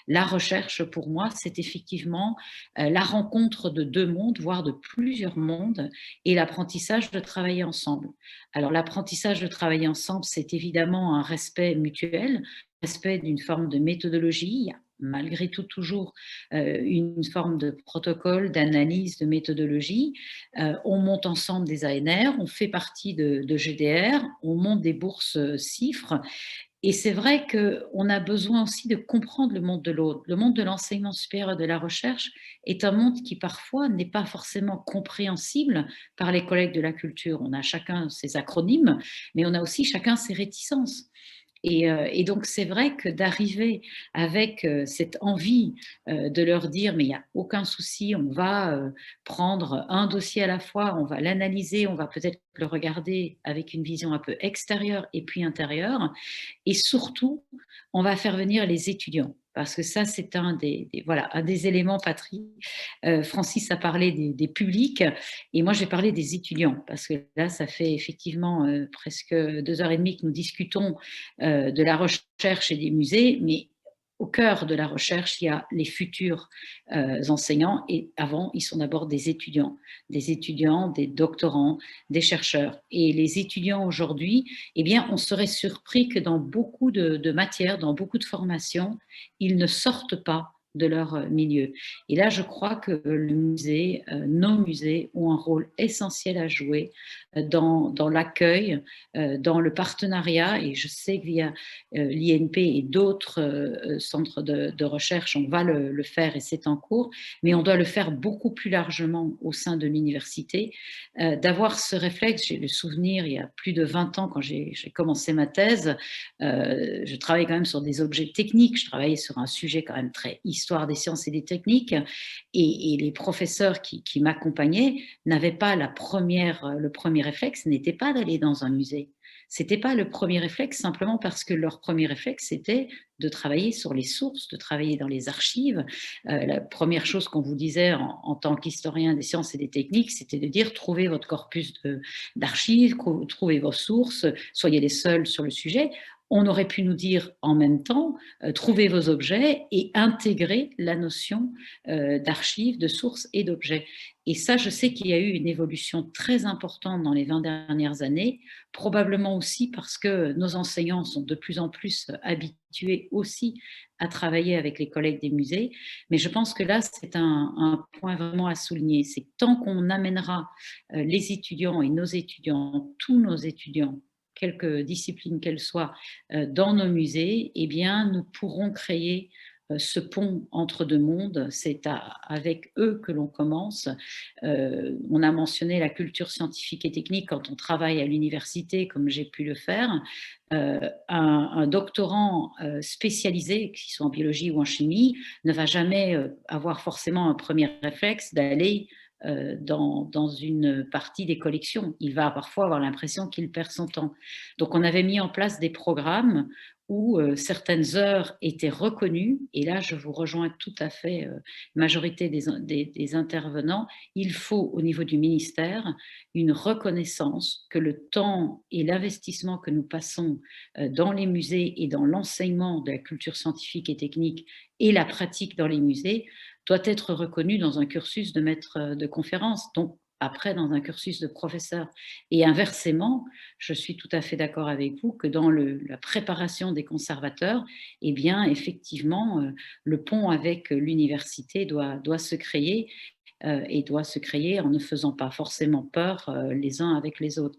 Speaker 5: la recherche pour moi, c'est effectivement la rencontre de deux mondes, voire de plusieurs mondes, et l'apprentissage de travailler ensemble. Alors l'apprentissage de travailler ensemble, c'est évidemment un respect mutuel, respect d'une forme de méthodologie, malgré tout toujours une forme de protocole, d'analyse, de méthodologie. On monte ensemble des ANR, on fait partie de GDR, on monte des bourses CIFRE. Et c'est vrai qu'on a besoin aussi de comprendre le monde de l'autre. Le monde de l'enseignement supérieur et de la recherche est un monde qui parfois n'est pas forcément compréhensible par les collègues de la culture. On a chacun ses acronymes, mais on a aussi chacun ses réticences. Et donc, c'est vrai que d'arriver avec cette envie de leur dire, mais il n'y a aucun souci, on va prendre un dossier à la fois, on va l'analyser, on va peut-être le regarder avec une vision un peu extérieure et puis intérieure, et surtout, on va faire venir les étudiants. parce que ça, c'est voilà, un des éléments, Patrick. Francis a parlé des publics, et moi, j'ai parlé des étudiants, parce que là, ça fait effectivement presque 2 heures et demie que nous discutons de la recherche et des musées, mais au cœur de la recherche, il y a les futurs enseignants, et avant, ils sont d'abord des étudiants, des doctorants, des chercheurs. Et les étudiants aujourd'hui, eh bien, on serait surpris que dans beaucoup de matières, dans beaucoup de formations, ils ne sortent pas de leur milieu. Et là, je crois que le musée, nos musées ont un rôle essentiel à jouer dans l'accueil, dans le partenariat, et je sais que via l'INP et d'autres centres de recherche, on va le faire et c'est en cours, mais on doit le faire beaucoup plus largement au sein de l'université, d'avoir ce réflexe. J'ai le souvenir, il y a plus de 20 ans, quand j'ai commencé ma thèse, je travaillais quand même sur des objets techniques, je travaillais sur un sujet quand même très histoire des sciences et des techniques, et les professeurs qui m'accompagnaient n'avaient pas le premier réflexe n'était pas d'aller dans un musée. C'était pas le premier réflexe, simplement parce que leur premier réflexe, c'était de travailler sur les sources, de travailler dans les archives. La première chose qu'on vous disait en tant qu'historien des sciences et des techniques, c'était de dire: trouvez votre corpus d'archives, trouvez vos sources, soyez les seuls sur le sujet. On aurait pu nous dire en même temps, trouvez vos objets et intégrez la notion d'archives, de sources et d'objets. Et ça, je sais qu'il y a eu une évolution très importante dans les 20 dernières années, probablement aussi parce que nos enseignants sont de plus en plus habitués aussi à travailler avec les collègues des musées. Mais je pense que là, c'est un point vraiment à souligner. C'est que tant qu'on amènera les étudiants et nos étudiants, tous nos étudiants, quelque discipline qu'elle soit, dans nos musées, eh bien, nous pourrons créer ce pont entre deux mondes. C'est avec eux que l'on commence. On a mentionné la culture scientifique et technique quand on travaille à l'université, comme j'ai pu le faire. Un doctorant spécialisé, qu'il soit en biologie ou en chimie, ne va jamais avoir forcément un premier réflexe d'aller dans une partie des collections. Il va parfois avoir l'impression qu'il perd son temps. Donc, on avait mis en place des programmes où certaines heures étaient reconnues, et là, je vous rejoins tout à fait, majorité des intervenants, il faut, au niveau du ministère, une reconnaissance que le temps et l'investissement que nous passons dans les musées et dans l'enseignement de la culture scientifique et technique et la pratique dans les musées doit être reconnu dans un cursus de maître de conférence, donc après dans un cursus de professeur. Et inversement, je suis tout à fait d'accord avec vous que dans la préparation des conservateurs, eh bien, effectivement, le pont avec l'université doit se créer, et doit se créer en ne faisant pas forcément peur les uns avec les autres.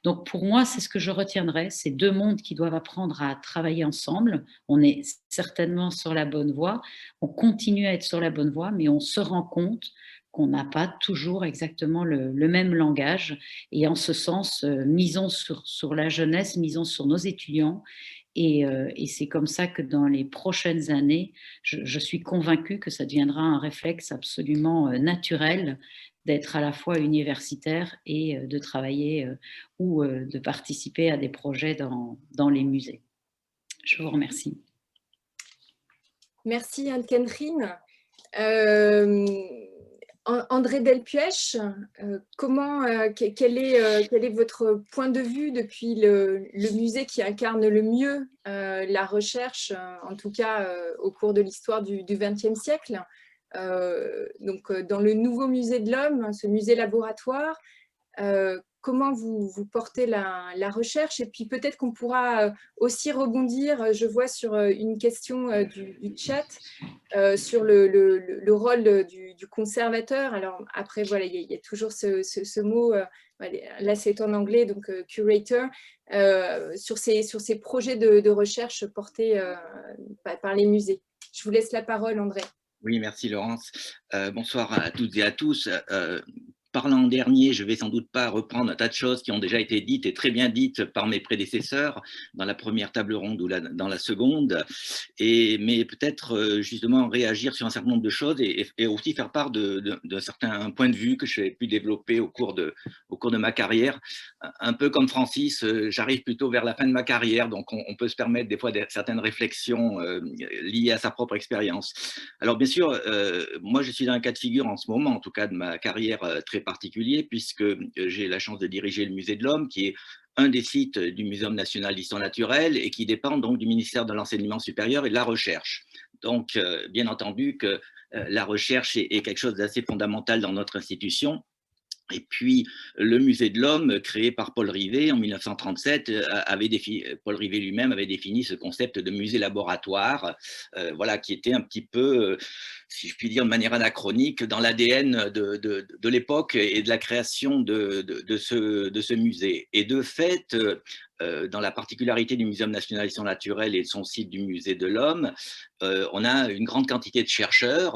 Speaker 5: Donc pour moi, c'est ce que je retiendrai, ces deux mondes qui doivent apprendre à travailler ensemble. On est certainement sur la bonne voie, on continue à être sur la bonne voie, mais on se rend compte qu'on n'a pas toujours exactement le même langage. Et en ce sens, misons sur la jeunesse, misons sur nos étudiants. Et c'est comme ça que dans les prochaines années, je suis convaincue que ça deviendra un réflexe absolument naturel d'être à la fois universitaire et de travailler ou de participer à des projets dans les musées. Je vous remercie.
Speaker 2: Merci Anne-Catherine. André Delpuech, quel est votre point de vue depuis le musée qui incarne le mieux la recherche, en tout cas au cours de l'histoire du XXe siècle, donc dans le nouveau musée de l'homme, ce musée laboratoire, comment vous portez la recherche? Et puis peut-être qu'on pourra aussi rebondir, je vois sur une question du chat, sur le rôle du conservateur. Alors après, voilà, il y a toujours ce mot, là c'est en anglais, donc curator, sur ces projets de recherche portés par les musées. Je vous laisse la parole, André.
Speaker 6: Oui, merci Laurence. Bonsoir à toutes et à tous. parlant en dernier, je vais sans doute pas reprendre un tas de choses qui ont déjà été dites et très bien dites par mes prédécesseurs dans la première table ronde ou dans la seconde, mais peut-être justement réagir sur un certain nombre de choses et aussi faire part de certains points de vue que j'ai pu développer au cours de ma carrière. Un peu comme Francis, j'arrive plutôt vers la fin de ma carrière, donc on peut se permettre des fois certaines réflexions liées à sa propre expérience. Alors bien sûr, moi je suis dans un cas de figure en ce moment, en tout cas de ma carrière très particulier, puisque j'ai la chance de diriger le Musée de l'Homme, qui est un des sites du Muséum national d'histoire naturelle et qui dépend donc du ministère de l'Enseignement supérieur et de la Recherche. Donc, bien entendu que la recherche est quelque chose d'assez fondamental dans notre institution. Et puis, le Musée de l'Homme, créé par Paul Rivet en 1937, Paul Rivet lui-même avait défini ce concept de musée-laboratoire, voilà, qui était un petit peu, si je puis dire de manière anachronique, dans l'ADN de l'époque et de la création de ce musée. Et de fait, dans la particularité du Muséum national d'histoire naturelle et de son site du Musée de l'Homme, on a une grande quantité de chercheurs,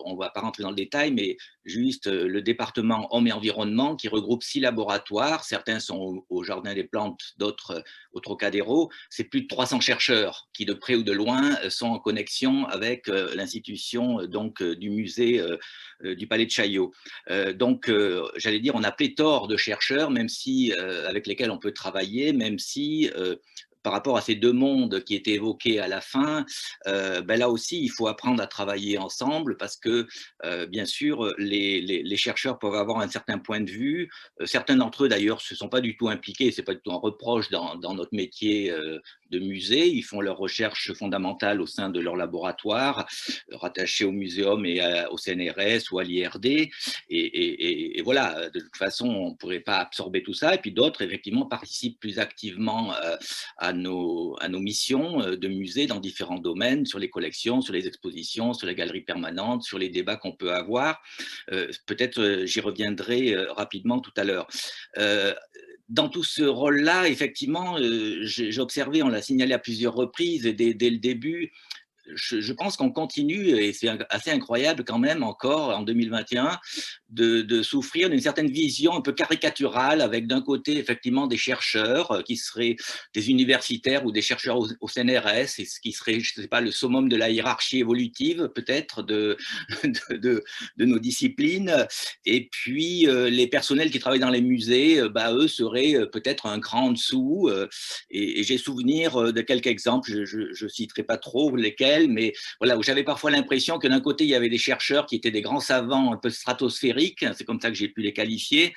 Speaker 6: on ne va pas rentrer dans le détail, mais juste le département Hommes et Environnement qui regroupe 6 laboratoires, certains sont au Jardin des Plantes, d'autres au Trocadéro, c'est plus de 300 chercheurs qui de près ou de loin sont en connexion avec l'institution donc du musée du Palais de Chaillot. Donc j'allais dire on a pléthore de chercheurs, même si avec lesquels on peut travailler, même si par rapport à ces deux mondes qui étaient évoqués à la fin, ben là aussi, il faut apprendre à travailler ensemble parce que, bien sûr, les chercheurs peuvent avoir un certain point de vue. Certains d'entre eux, d'ailleurs, ne se sont pas du tout impliqués, ce n'est pas du tout un reproche dans notre métier de musée. Ils font leurs recherches fondamentales au sein de leur laboratoire, rattachés au muséum et au CNRS ou à l'IRD. Et voilà, de toute façon, on ne pourrait pas absorber tout ça. Et puis d'autres, effectivement, participent plus activement à nos missions de musée dans différents domaines, sur les collections, sur les expositions, sur les galeries permanentes, sur les débats qu'on peut avoir. Peut-être j'y reviendrai rapidement tout à l'heure. Dans tout ce rôle-là, effectivement, j'ai observé, on l'a signalé à plusieurs reprises dès le début, je pense qu'on continue, et c'est assez incroyable quand même encore en 2021, de souffrir d'une certaine vision un peu caricaturale avec d'un côté effectivement des chercheurs qui seraient des universitaires ou des chercheurs au CNRS, et ce qui serait, je ne sais pas, le summum de la hiérarchie évolutive peut-être de nos disciplines, et puis les personnels qui travaillent dans les musées, bah, eux seraient peut-être un cran en dessous, et j'ai souvenir de quelques exemples, je ne citerai pas trop lesquels, mais voilà, où j'avais parfois l'impression que d'un côté, il y avait des chercheurs qui étaient des grands savants un peu stratosphériques, c'est comme ça que j'ai pu les qualifier,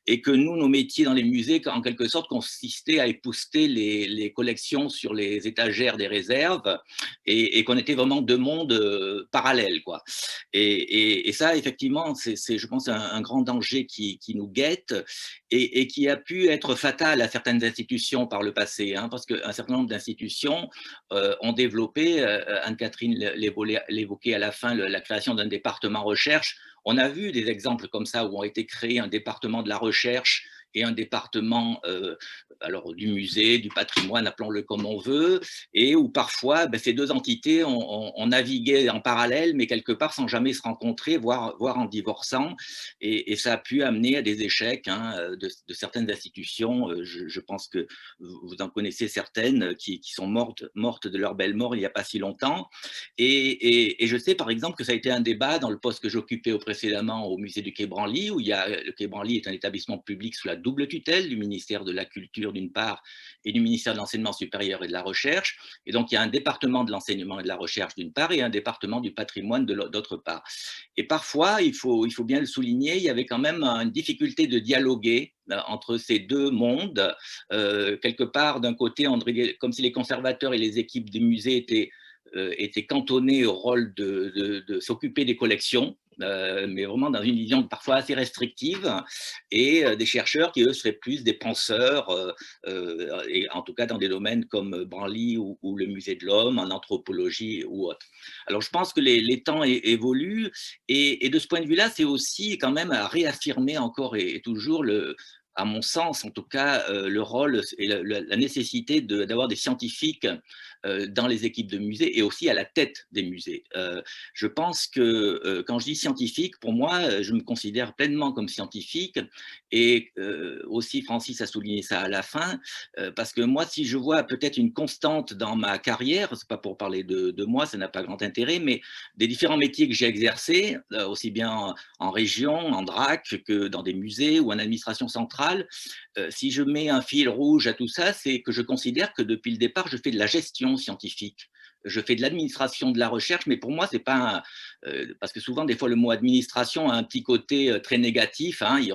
Speaker 6: et que nous, nos métiers dans les musées, en quelque sorte, consistaient à épousseter les collections sur les étagères des réserves, et qu'on était vraiment deux mondes parallèles, quoi. Et ça, effectivement, c'est, je pense, un grand danger qui nous guette, et qui a pu être fatal à certaines institutions par le passé, hein, parce qu'un certain nombre d'institutions ont développé, Anne-Catherine l'évoquait à la fin, la création d'un département recherche. On a vu des exemples comme ça où ont été créés un département de la recherche et un département alors, du musée, du patrimoine, appelons-le comme on veut, et où parfois ces deux entités ont navigué en parallèle, mais quelque part sans jamais se rencontrer, voire en divorçant, et ça a pu amener à des échecs hein, de certaines institutions. Je pense que vous en connaissez certaines qui sont mortes de leur belle mort il n'y a pas si longtemps, et je sais par exemple que ça a été un débat dans le poste que j'occupais précédemment au musée du Quai Branly, où le Quai Branly est un établissement public sous la double tutelle du ministère de la Culture d'une part et du ministère de l'Enseignement supérieur et de la Recherche. Et donc, il y a un département de l'enseignement et de la recherche d'une part et un département du patrimoine d'autre part. Et parfois, il faut bien le souligner, il y avait quand même une difficulté de dialoguer entre ces deux mondes. Quelque part, d'un côté, comme si les conservateurs et les équipes des musées étaient cantonnés au rôle de s'occuper des collections, mais vraiment dans une vision parfois assez restrictive, et des chercheurs qui, eux, seraient plus des penseurs, et en tout cas dans des domaines comme Branly ou le Musée de l'Homme, en anthropologie ou autre. Alors, je pense que les temps évoluent, et de ce point de vue-là, c'est aussi quand même à réaffirmer encore et toujours à mon sens, en tout cas, le rôle et la nécessité d'avoir des scientifiques dans les équipes de musées et aussi à la tête des musées. Je pense que quand je dis scientifique, pour moi, je me considère pleinement comme scientifique et aussi Francis a souligné ça à la fin, parce que moi, si je vois peut-être une constante dans ma carrière, c'est pas pour parler de moi, ça n'a pas grand intérêt, mais des différents métiers que j'ai exercés, aussi bien en région, en DRAC, que dans des musées ou en administration centrale, si je mets un fil rouge à tout ça, c'est que je considère que depuis le départ, je fais de la gestion scientifique. Je fais de l'administration de la recherche, mais pour moi, c'est pas parce que souvent, des fois, le mot administration a un petit côté très négatif. Hein, il y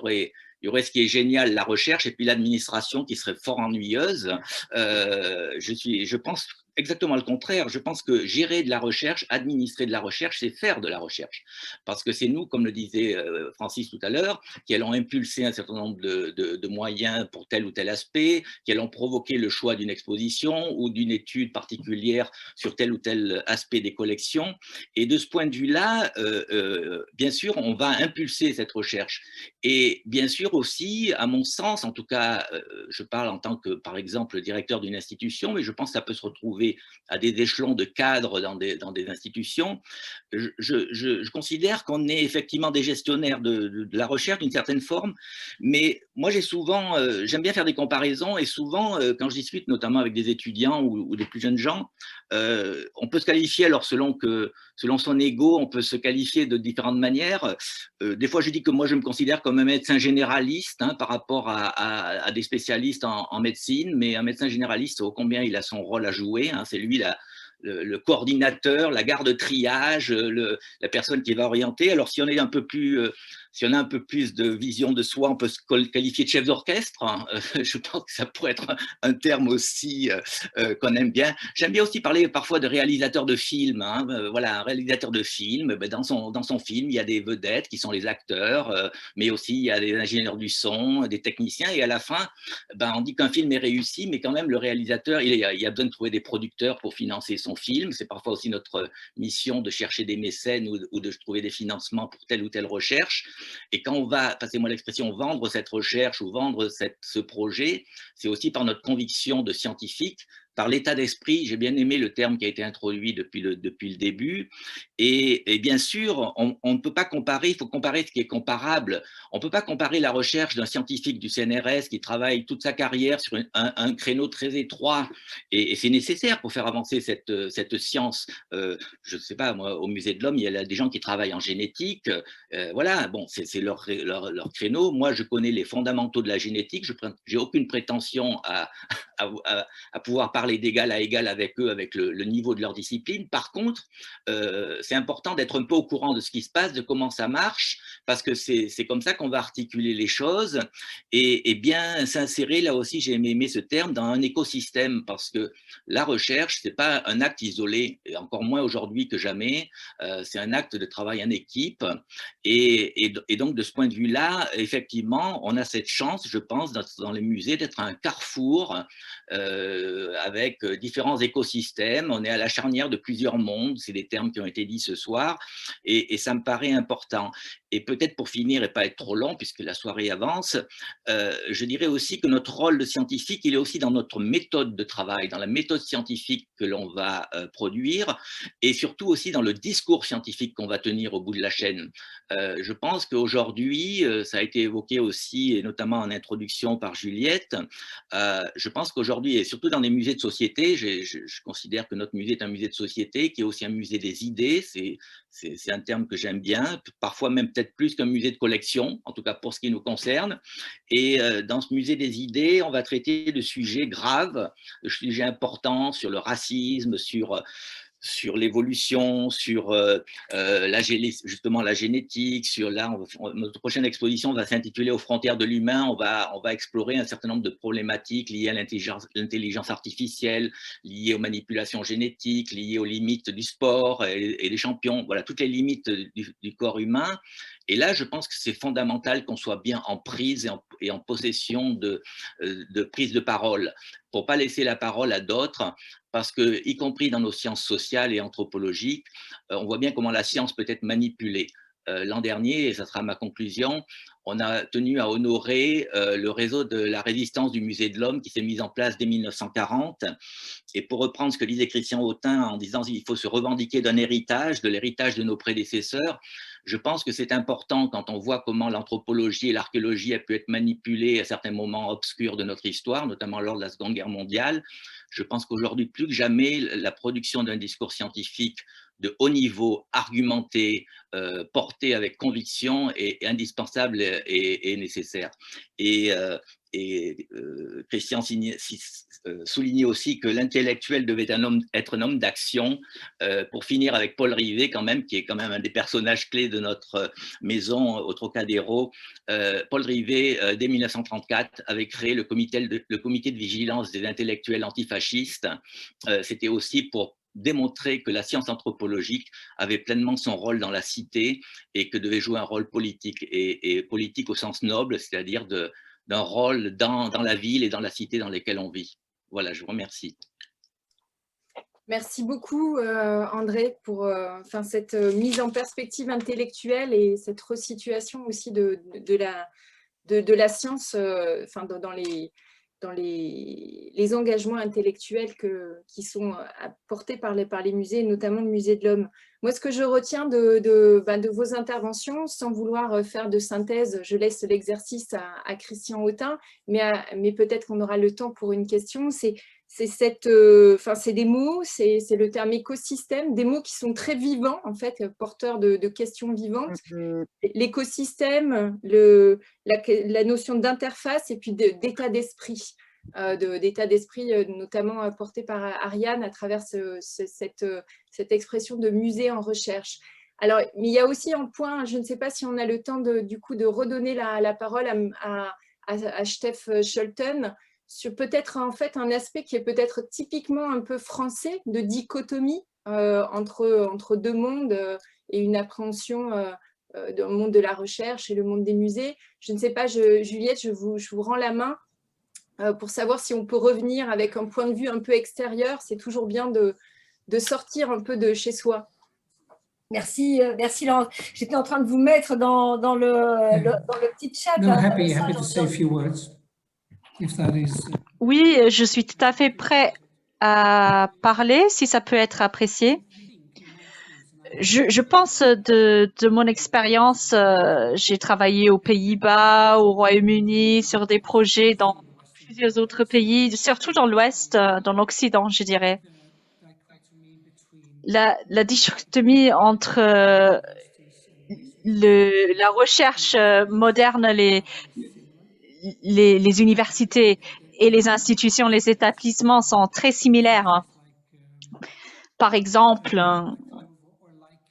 Speaker 6: aurait ce qui est génial, la recherche, et puis l'administration qui serait fort ennuyeuse. Je pense exactement le contraire. Je pense que gérer de la recherche, administrer de la recherche, c'est faire de la recherche. Parce que c'est nous, comme le disait Francis tout à l'heure, qui allons impulser un certain nombre de moyens pour tel ou tel aspect, qui allons provoquer le choix d'une exposition ou d'une étude particulière sur tel ou tel aspect des collections. Et de ce point de vue-là, bien sûr, on va impulser cette recherche. Et bien sûr aussi, à mon sens, en tout cas, je parle en tant que, par exemple, directeur d'une institution, mais je pense que ça peut se retrouver à des échelons de cadres dans des institutions. Je considère qu'on est effectivement des gestionnaires de la recherche d'une certaine forme, mais moi j'aime bien faire des comparaisons et souvent, quand je discute notamment avec des étudiants ou des plus jeunes gens, on peut se qualifier, alors selon son ego, on peut se qualifier de différentes manières. Des fois, je dis que moi, je me considère comme un médecin généraliste hein, par rapport à des spécialistes en médecine, mais un médecin généraliste, ô combien il a son rôle à jouer. Hein, c'est lui le coordinateur, la garde de triage, la personne qui va orienter. Alors, si on est un peu plus si on a un peu plus de vision de soi, on peut se qualifier de chef d'orchestre. Hein. Je pense que ça pourrait être un terme aussi qu'on aime bien. J'aime bien aussi parler parfois de réalisateur de film. Hein. Voilà, un réalisateur de film, ben, dans son film, il y a des vedettes qui sont les acteurs, mais aussi il y a des ingénieurs du son, des techniciens. Et à la fin, ben, on dit qu'un film est réussi, mais quand même, le réalisateur, il a besoin de trouver des producteurs pour financer son film. C'est parfois aussi notre mission de chercher des mécènes ou de trouver des financements pour telle ou telle recherche. Et quand on va, passez-moi l'expression, vendre cette recherche ou vendre ce projet, c'est aussi par notre conviction de scientifique, par l'état d'esprit. J'ai bien aimé le terme qui a été introduit depuis le début. Et bien sûr, on ne peut pas comparer, il faut comparer ce qui est comparable. On ne peut pas comparer la recherche d'un scientifique du CNRS qui travaille toute sa carrière sur un créneau très étroit, et c'est nécessaire pour faire avancer cette science. Je ne sais pas, moi, au Musée de l'Homme, il y a des gens qui travaillent en génétique. Voilà, bon, c'est leur créneau. Moi, je connais les fondamentaux de la génétique. Je n'ai aucune prétention à pouvoir parler d'égal à égal avec eux, avec le niveau de leur discipline. Par contre, c'est important d'être un peu au courant de ce qui se passe, de comment ça marche, parce que c'est comme ça qu'on va articuler les choses et bien s'insérer, là aussi j'ai aimé ce terme, dans un écosystème, parce que la recherche, c'est pas un acte isolé, et encore moins aujourd'hui que jamais, c'est un acte de travail en équipe, et donc de ce point de vue-là, effectivement, on a cette chance, je pense, dans les musées, d'être un carrefour avec différents écosystèmes. On est à la charnière de plusieurs mondes, c'est des termes qui ont été dits ce soir, et ça me paraît important. Et peut-être pour finir et pas être trop long, puisque la soirée avance, je dirais aussi que notre rôle de scientifique, il est aussi dans notre méthode de travail, dans la méthode scientifique que l'on va produire, et surtout aussi dans le discours scientifique qu'on va tenir au bout de la chaîne. Je pense qu'aujourd'hui, ça a été évoqué aussi, et notamment en introduction par Juliette, je pense qu'aujourd'hui, et surtout dans les musées de société, je considère que notre musée est un musée de société, qui est aussi un musée des idées, c'est un terme que j'aime bien, parfois même peut-être plus qu'un musée de collection, en tout cas pour ce qui nous concerne. Et dans ce musée des idées, on va traiter de sujets graves, de sujets importants sur le racisme, sur l'évolution, sur justement la génétique, notre prochaine exposition va s'intituler Aux frontières de l'humain. On va explorer un certain nombre de problématiques liées à l'intelligence artificielle, liées aux manipulations génétiques, liées aux limites du sport et des champions, voilà, toutes les limites du corps humain. Et là, je pense que c'est fondamental qu'on soit bien en prise et en possession de prise de parole, pour ne pas laisser la parole à d'autres, parce que, y compris dans nos sciences sociales et anthropologiques, on voit bien comment la science peut être manipulée. L'an dernier, et ça sera ma conclusion, on a tenu à honorer le réseau de la résistance du Musée de l'Homme qui s'est mis en place dès 1940. Et pour reprendre ce que disait Christian Autain en disant qu'il faut se revendiquer d'un héritage, de l'héritage de nos prédécesseurs, je pense que c'est important quand on voit comment l'anthropologie et l'archéologie a pu être manipulées à certains moments obscurs de notre histoire, notamment lors de la Seconde Guerre mondiale. Je pense qu'aujourd'hui, plus que jamais, la production d'un discours scientifique de haut niveau, argumenté, porté avec conviction est indispensable et nécessaire. Christian soulignait aussi que l'intellectuel devait être un homme d'action. Pour finir avec Paul Rivet, quand même, qui est quand même un des personnages clés de notre maison au Trocadéro. Paul Rivet, dès 1934, avait créé le comité de vigilance des intellectuels antifascistes. C'était aussi pour démontrer que la science anthropologique avait pleinement son rôle dans la cité et que devait jouer un rôle politique, et politique au sens noble, c'est-à-dire d'un rôle dans la ville et dans la cité dans lesquelles on vit. Voilà, je vous remercie.
Speaker 2: Merci beaucoup, André, pour cette mise en perspective intellectuelle et cette resituation aussi de la science dans les engagements intellectuels qui sont portés par les musées, notamment le Musée de l'Homme. Moi, ce que je retiens de vos interventions, sans vouloir faire de synthèse, je laisse l'exercice à Christian Autain, mais peut-être qu'on aura le temps pour une question, c'est des mots, c'est le terme écosystème, des mots qui sont très vivants, en fait, porteurs de questions vivantes. L'écosystème, la notion d'interface et puis d'état d'esprit. D'état d'esprit notamment apporté par Ariane à travers cette expression de musée en recherche. Alors, mais il y a aussi un point, je ne sais pas si on a le temps du coup de redonner la parole à Steph Scholten, sur peut-être en fait un aspect qui est peut-être typiquement un peu français, de dichotomie entre deux mondes et une appréhension d'un monde de la recherche et le monde des musées. Je ne sais pas, Juliette, je vous rends la main pour savoir si on peut revenir avec un point de vue un peu extérieur. C'est toujours bien de sortir un peu de chez soi.
Speaker 1: Merci, merci Laurence. J'étais en train de vous mettre dans le petit chat.
Speaker 7: No, happy to say a few words, if that is...
Speaker 8: Oui, je suis tout à fait prêt à parler, si ça peut être apprécié. Je pense de mon expérience, j'ai travaillé aux Pays-Bas, au Royaume-Uni, sur des projets dans plusieurs autres pays, surtout dans l'Ouest, dans l'Occident, je dirais. La dichotomie entre la recherche moderne, les universités et les institutions, les établissements sont très similaires. Par exemple,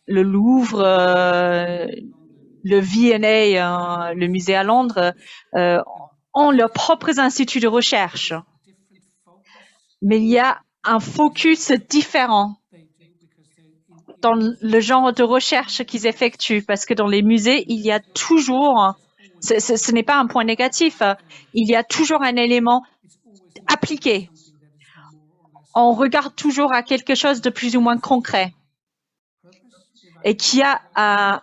Speaker 8: le Louvre, le V&A, le musée à Londres, ont leurs propres instituts de recherche. Mais il y a un focus différent dans le genre de recherche qu'ils effectuent, parce que dans les musées, il y a toujours, ce n'est pas un point négatif, il y a toujours un élément appliqué. On regarde toujours à quelque chose de plus ou moins concret et qui a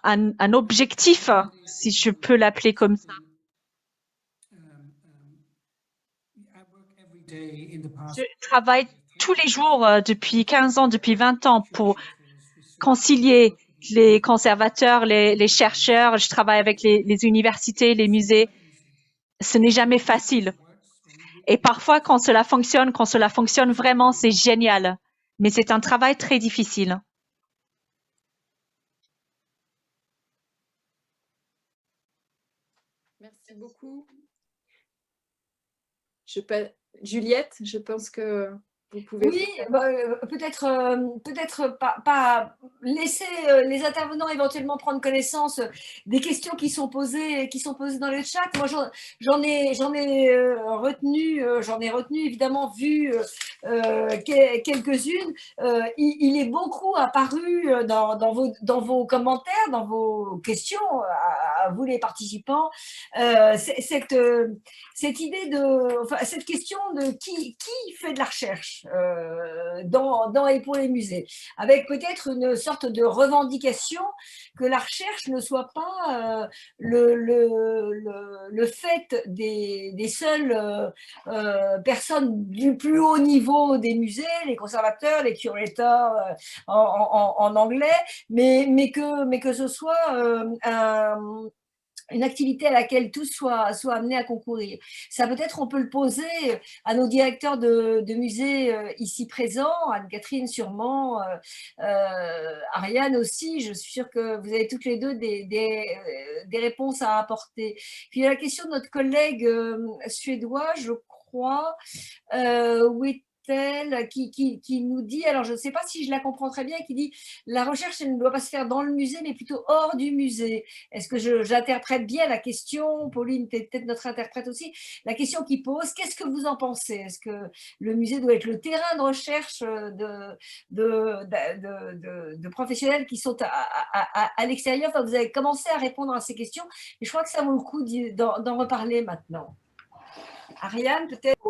Speaker 8: un objectif, si je peux l'appeler comme ça. Je travaille tous les jours depuis 15 ans, depuis 20 ans pour concilier les conservateurs, les chercheurs. Je travaille avec les universités, les musées. Ce n'est jamais facile. Et parfois, quand cela fonctionne vraiment, c'est génial. Mais c'est un travail très difficile.
Speaker 2: Merci beaucoup. Juliette, je pense que vous pouvez...
Speaker 1: Oui, peut-être pas laisser les intervenants éventuellement prendre connaissance des questions qui sont posées dans le chat. Moi, j'en ai retenu évidemment vu quelques-unes. Il est beaucoup apparu dans vos commentaires, dans vos questions à vous les participants, cette idée cette question de qui fait de la recherche dans et pour les musées, avec peut-être une sorte de revendication que la recherche ne soit pas le fait des seules personnes du plus haut niveau des musées, les conservateurs, les curators en anglais, mais que ce soit une activité à laquelle tous soient amenés à concourir. Ça, peut-être, on peut le poser à nos directeurs de musées ici présents, Anne-Catherine sûrement, Ariane aussi. Je suis sûre que vous avez toutes les deux des réponses à apporter. Puis il y a la question de notre collègue suédois, je crois, qui nous dit, alors je ne sais pas si je la comprends très bien, qui dit la recherche elle ne doit pas se faire dans le musée mais plutôt hors du musée. Est-ce que j'interprète bien la question? Pauline, tu es peut-être notre interprète aussi. La question qu'il pose, qu'est-ce que vous en pensez? Est-ce que le musée doit être le terrain de recherche de professionnels qui sont à l'extérieur? Enfin, vous avez commencé à répondre à ces questions et je crois que ça vaut le coup d'en reparler maintenant. Ariane, peut-être?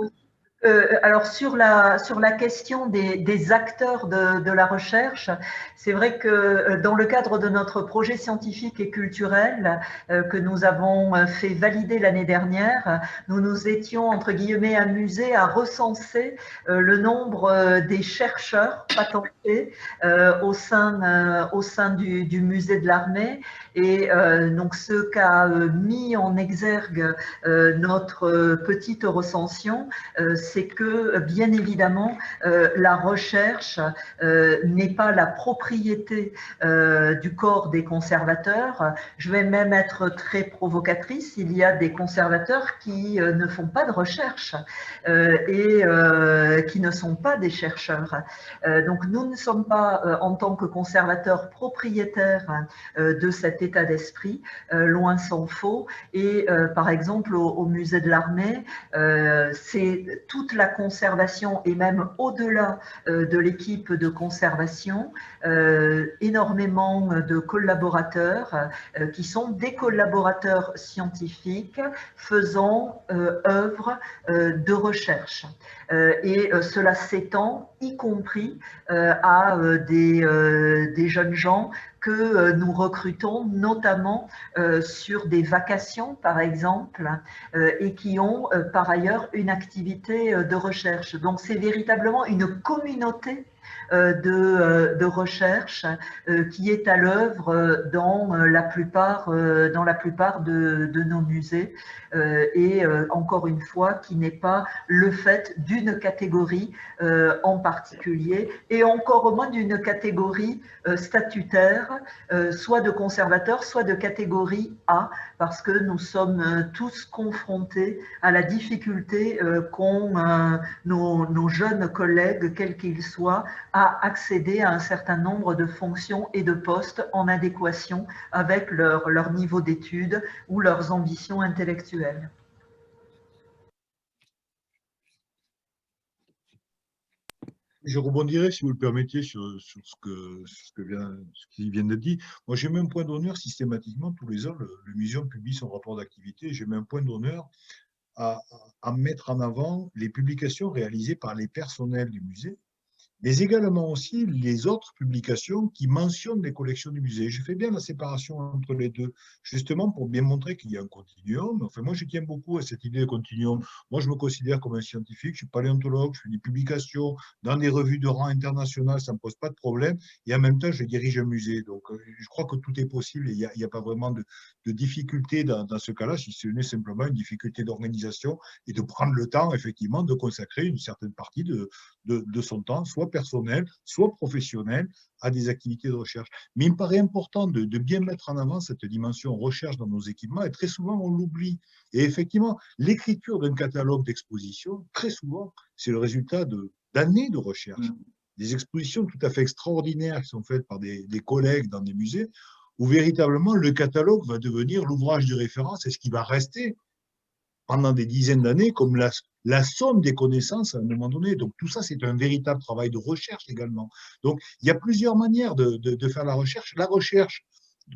Speaker 3: Alors sur la question des acteurs de la recherche, c'est vrai que dans le cadre de notre projet scientifique et culturel que nous avons fait valider l'année dernière, nous nous étions entre guillemets amusés à recenser le nombre des chercheurs patentés au sein du musée de l'Armée. Et donc ce qu'a mis en exergue notre petite recension, c'est que bien évidemment la recherche n'est pas la propriété du corps des conservateurs. Je vais même être très provocatrice, il y a des conservateurs qui ne font pas de recherche et qui ne sont pas des chercheurs. Donc nous ne sommes pas en tant que conservateurs propriétaires de cet état d'esprit, loin s'en faut. Et par exemple au musée de l'Armée, c'est toute la conservation et même au-delà de l'équipe de conservation, énormément de collaborateurs qui sont des collaborateurs scientifiques faisant œuvre de recherche. Et cela s'étend y compris à des jeunes gens que nous recrutons notamment sur des vacations par exemple et qui ont par ailleurs une activité de recherche. Donc c'est véritablement une communauté de recherche qui est à l'œuvre dans la plupart de nos musées et encore une fois qui n'est pas le fait d'une catégorie en particulier et encore moins d'une catégorie statutaire, soit de conservateurs, soit de catégorie A, parce que nous sommes tous confrontés à la difficulté qu'ont nos jeunes collègues, quels qu'ils soient, à accéder à un certain nombre de fonctions et de postes en adéquation avec leur niveau d'études ou leurs ambitions intellectuelles.
Speaker 4: Je rebondirai, si vous le permettez, sur ce qui vient d'être dit. Moi, j'ai mis un point d'honneur systématiquement, tous les ans, le muséum publie son rapport d'activité, j'ai mis un point d'honneur à mettre en avant les publications réalisées par les personnels du musée, mais également aussi les autres publications qui mentionnent les collections du musée. Je fais bien la séparation entre les deux, justement pour bien montrer qu'il y a un continuum. Enfin, moi, je tiens beaucoup à cette idée de continuum. Moi, je me considère comme un scientifique, je suis paléontologue, je fais des publications dans des revues de rang international, ça ne me pose pas de problème. Et en même temps, je dirige un musée. Donc, je crois que tout est possible et il n'y a pas vraiment de difficulté dans ce cas-là, si ce n'est simplement une difficulté d'organisation et de prendre le temps, effectivement, de consacrer une certaine partie de son temps, soit personnel, soit professionnel, à des activités de recherche. Mais il me paraît important de bien mettre en avant cette dimension recherche dans nos équipements, et très souvent on l'oublie. Et effectivement, l'écriture d'un catalogue d'exposition, très souvent, c'est le résultat d'années de recherche. Des expositions tout à fait extraordinaires qui sont faites par des collègues dans des musées, où véritablement le catalogue va devenir l'ouvrage de référence et ce qui va rester pendant des dizaines d'années comme la somme des connaissances à un moment donné. Donc tout ça, c'est un véritable travail de recherche également. Donc il y a plusieurs manières de faire la recherche. La recherche,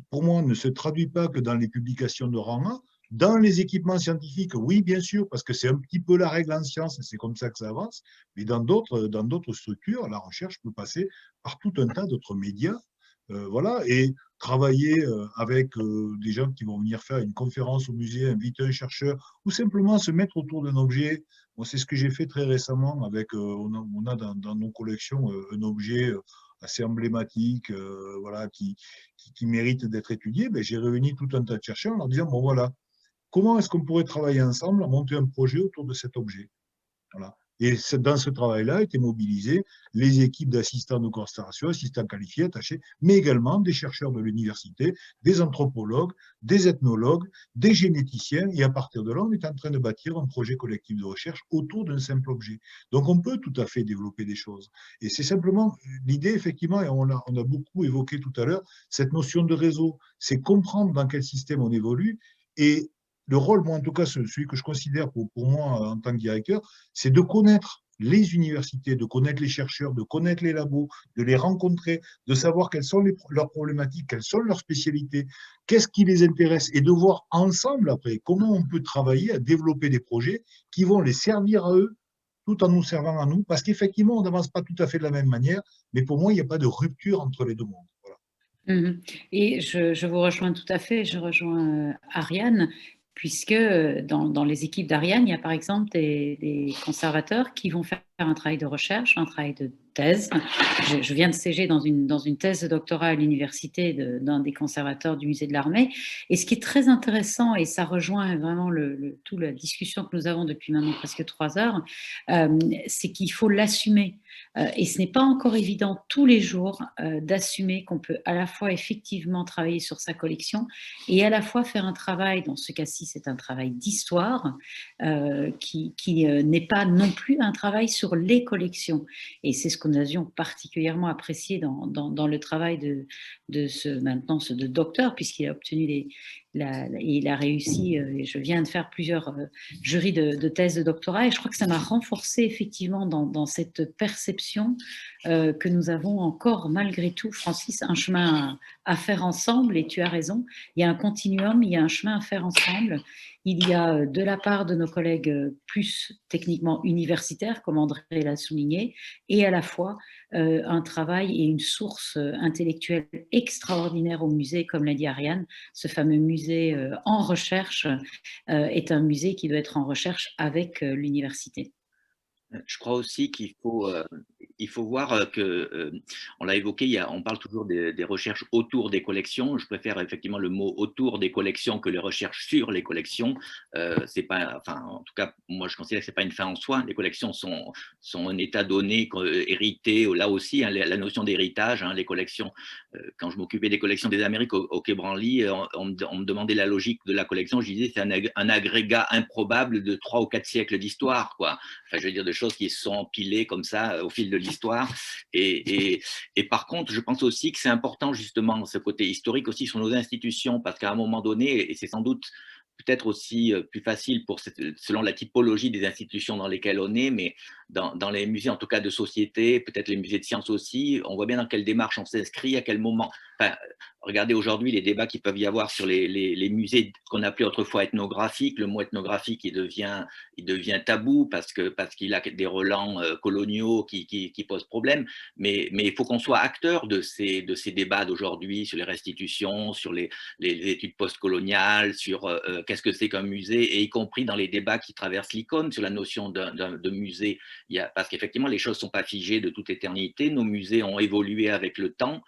Speaker 4: pour moi, ne se traduit pas que dans les publications de rang 1. Dans les équipements scientifiques, oui, bien sûr, parce que c'est un petit peu la règle en science et c'est comme ça que ça avance. Mais dans d'autres structures, la recherche peut passer par tout un tas d'autres médias. Voilà, et travailler avec des gens qui vont venir faire une conférence au musée, inviter un chercheur, ou simplement se mettre autour d'un objet. Moi, c'est ce que j'ai fait très récemment avec, on a dans nos collections un objet assez emblématique, voilà, qui mérite d'être étudié. Ben, j'ai réuni tout un tas de chercheurs en leur disant, bon voilà, comment est-ce qu'on pourrait travailler ensemble à monter un projet autour de cet objet? Voilà. Et dans ce travail-là étaient mobilisées les équipes d'assistants de conservation, assistants qualifiés, attachés, mais également des chercheurs de l'université, des anthropologues, des ethnologues, des généticiens. Et à partir de là, on est en train de bâtir un projet collectif de recherche autour d'un simple objet. Donc, on peut tout à fait développer des choses. Et c'est simplement l'idée, effectivement, et on a beaucoup évoqué tout à l'heure, cette notion de réseau, c'est comprendre dans quel système on évolue. Et le rôle, moi en tout cas, celui que je considère pour moi en tant que directeur, c'est de connaître les universités, de connaître les chercheurs, de connaître les labos, de les rencontrer, de savoir quelles sont leurs problématiques, quelles sont leurs spécialités, qu'est-ce qui les intéresse, et de voir ensemble après comment on peut travailler à développer des projets qui vont les servir à eux tout en nous servant à nous, parce qu'effectivement, on n'avance pas tout à fait de la même manière, mais pour moi, il n'y a pas de rupture entre les deux mondes. Voilà.
Speaker 5: Et je vous rejoins tout à fait, je rejoins Ariane, puisque dans les équipes d'Ariane, il y a par exemple des conservateurs qui vont faire un travail de recherche, un travail de thèse. Je viens de siéger dans une thèse de doctorat à l'université d'un des conservateurs du musée de l'Armée. Et ce qui est très intéressant, et ça rejoint vraiment toute la discussion que nous avons depuis maintenant presque 3 heures, c'est qu'il faut l'assumer. Et ce n'est pas encore évident tous les jours d'assumer qu'on peut à la fois effectivement travailler sur sa collection et à la fois faire un travail, dans ce cas-ci c'est un travail d'histoire, qui n'est pas non plus un travail sur les collections. Et c'est ce que nous avions particulièrement apprécié dans le travail de ce docteur, puisqu'il a obtenu il a réussi, et je viens de faire plusieurs jurys de thèse de doctorat, et je crois que ça m'a renforcé effectivement dans cette perception que nous avons encore malgré tout, Francis, un chemin à faire ensemble, et tu as raison, il y a un continuum, il y a un chemin à faire ensemble. Il y a de la part de nos collègues plus techniquement universitaires, comme André l'a souligné, et à la fois un travail et une source intellectuelle extraordinaire au musée, comme l'a dit Ariane. Ce fameux musée en recherche est un musée qui doit être en recherche avec l'université.
Speaker 6: Je crois aussi qu'il faut voir que, on l'a évoqué, on parle toujours des recherches autour des collections. Je préfère effectivement le mot autour des collections que les recherches sur les collections. C'est pas, enfin, en tout cas, moi je considère que c'est pas une fin en soi. Les collections sont un état donné, hérité. Là aussi, hein, la notion d'héritage, hein, les collections. Quand je m'occupais des collections des Amériques au Quai Branly, on me demandait la logique de la collection. Je disais c'est un agrégat improbable de 3 ou 4 siècles d'histoire, quoi. Enfin, je veux dire, de choses qui se sont empilées comme ça au fil de l'histoire. Et par contre, je pense aussi que c'est important justement ce côté historique aussi sur nos institutions, parce qu'à un moment donné, et c'est sans doute peut-être aussi plus facile selon la typologie des institutions dans lesquelles on est, mais dans les musées en tout cas de société, peut-être les musées de sciences aussi, on voit bien dans quelle démarche on s'inscrit, à quel moment. Enfin, regardez aujourd'hui les débats qu'il peuvent y avoir sur les musées qu'on appelait autrefois ethnographiques. Le mot ethnographique il devient tabou parce qu'il a des relents coloniaux qui posent problème, mais il faut qu'on soit acteur de ces débats d'aujourd'hui sur les restitutions, sur les études postcoloniales, sur qu'est-ce que c'est qu'un musée, et y compris dans les débats qui traversent l'icône sur la notion de musée. Parce qu'effectivement, les choses ne sont pas figées de toute éternité. Nos musées ont évolué avec le temps.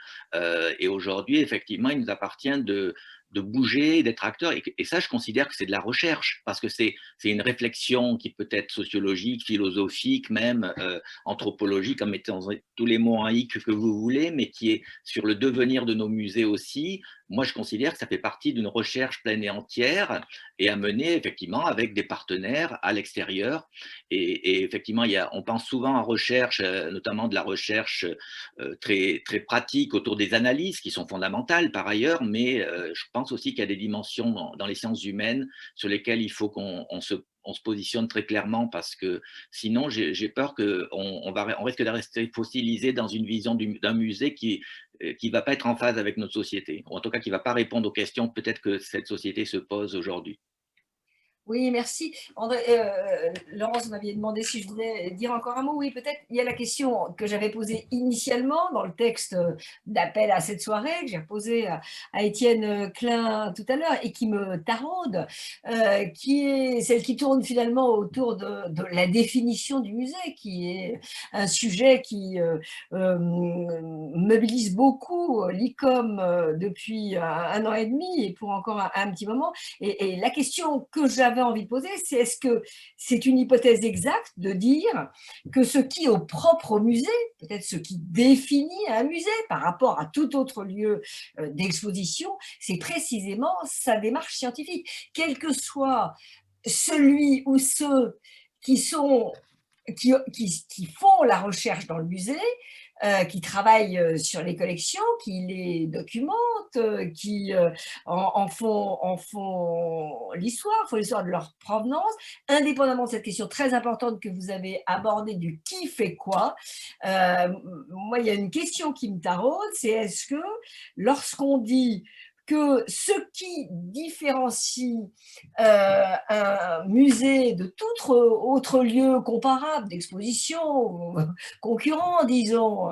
Speaker 6: Et aujourd'hui, effectivement, il nous appartient de bouger, d'être acteur. Et ça, je considère que c'est de la recherche, parce que c'est une réflexion qui peut être sociologique, philosophique, même anthropologique, en mettant tous les mots en hic que vous voulez, mais qui est sur le devenir de nos musées aussi. Moi, je considère que ça fait partie d'une recherche pleine et entière et à mener effectivement avec des partenaires à l'extérieur. Et effectivement, on pense souvent en recherche, notamment de la recherche très, très pratique autour des analyses qui sont fondamentales par ailleurs, mais je pense aussi qu'il y a des dimensions dans les sciences humaines sur lesquelles il faut qu'on on se positionne très clairement, parce que sinon, j'ai peur qu'on risque de rester fossilisé dans une vision d'un musée qui ne va pas être en phase avec notre société, ou en tout cas qui ne va pas répondre aux questions peut-être que cette société se pose aujourd'hui.
Speaker 1: Oui, merci. André, Laurence, vous m'aviez demandé si je voulais dire encore un mot. Oui, peut-être. Il y a la question que j'avais posée initialement dans le texte d'appel à cette soirée, que j'ai posée à Étienne Klein tout à l'heure et qui me taraude, qui est celle qui tourne finalement autour de la définition du musée, qui est un sujet qui mobilise beaucoup l'ICOM depuis un an et demi et pour encore un petit moment. Et la question que j'avais envie de poser, c'est est-ce que c'est une hypothèse exacte de dire que ce qui au propre musée, peut-être ce qui définit un musée par rapport à tout autre lieu d'exposition, c'est précisément sa démarche scientifique, quel que soit celui ou ceux qui font la recherche dans le musée, qui travaillent sur les collections, qui les documentent, qui en font l'histoire, font l'histoire de leur provenance, indépendamment de cette question très importante que vous avez abordée du qui fait quoi. Moi, il y a une question qui me taraude, c'est est-ce que lorsqu'on dit que ce qui différencie un musée de tout autre lieu comparable d'exposition, concurrent, disons,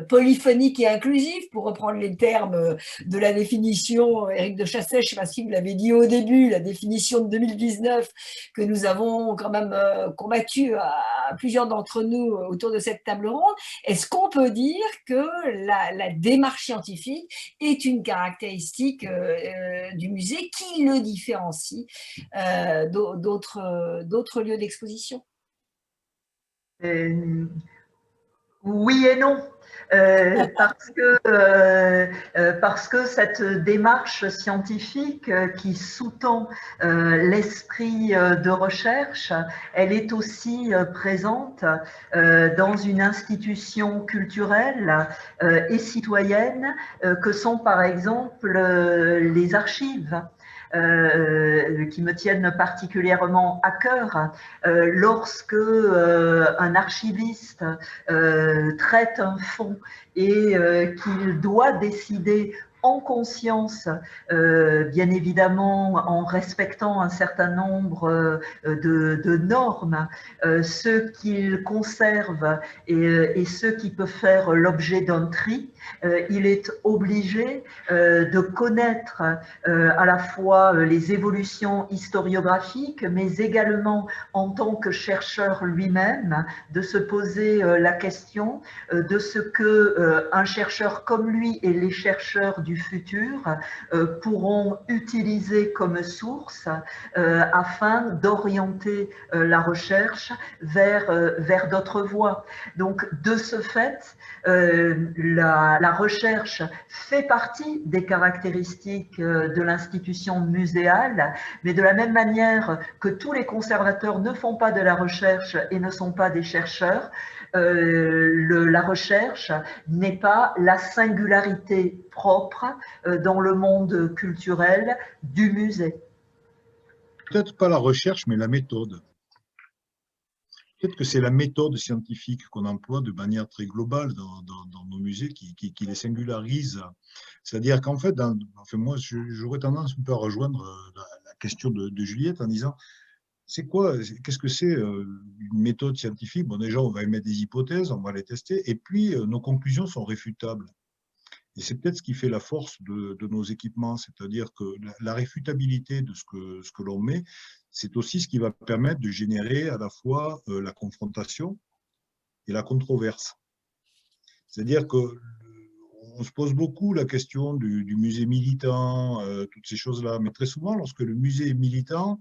Speaker 1: polyphonique et inclusif, pour reprendre les termes de la définition, Éric de Chasset, je ne sais pas si vous l'avez dit au début, la définition de 2019 que nous avons quand même combattu à plusieurs d'entre nous autour de cette table ronde. Est-ce qu'on peut dire que la démarche scientifique est une caractéristique du musée qui le différencie d'autres lieux d'exposition?
Speaker 3: Oui et non. Parce que cette démarche scientifique qui sous-tend l'esprit de recherche, elle est aussi présente dans une institution culturelle et citoyenne que sont par exemple les archives. Qui me tiennent particulièrement à cœur. Lorsque un archiviste traite un fonds et qu'il doit décider en conscience, bien évidemment en respectant un certain nombre de normes, ceux qu'il conserve et ceux qui peuvent faire l'objet d'un tri, il est obligé de connaître à la fois les évolutions historiographiques, mais également en tant que chercheur lui-même, de se poser la question de ce que un chercheur comme lui et les chercheurs du futur pourront utiliser comme source afin d'orienter la recherche vers d'autres voies. Donc, de ce fait, la recherche fait partie des caractéristiques de l'institution muséale, mais de la même manière que tous les conservateurs ne font pas de la recherche et ne sont pas des chercheurs, la recherche n'est pas la singularité propre dans le monde culturel du musée.
Speaker 4: Peut-être pas la recherche, mais la méthode. Peut-être que c'est la méthode scientifique qu'on emploie de manière très globale dans nos musées qui les singularise. C'est-à-dire qu'en fait, moi, j'aurais tendance un peu à rejoindre la question de Juliette en disant c'est quoi, qu'est-ce que c'est une méthode scientifique? Bon, déjà, on va émettre des hypothèses, on va les tester, et puis nos conclusions sont réfutables. Et c'est peut-être ce qui fait la force de nos équipements, c'est-à-dire que la réfutabilité de ce que l'on met, c'est aussi ce qui va permettre de générer à la fois la confrontation et la controverse. C'est-à-dire qu'on se pose beaucoup la question du musée militant, toutes ces choses-là, mais très souvent, lorsque le musée est militant,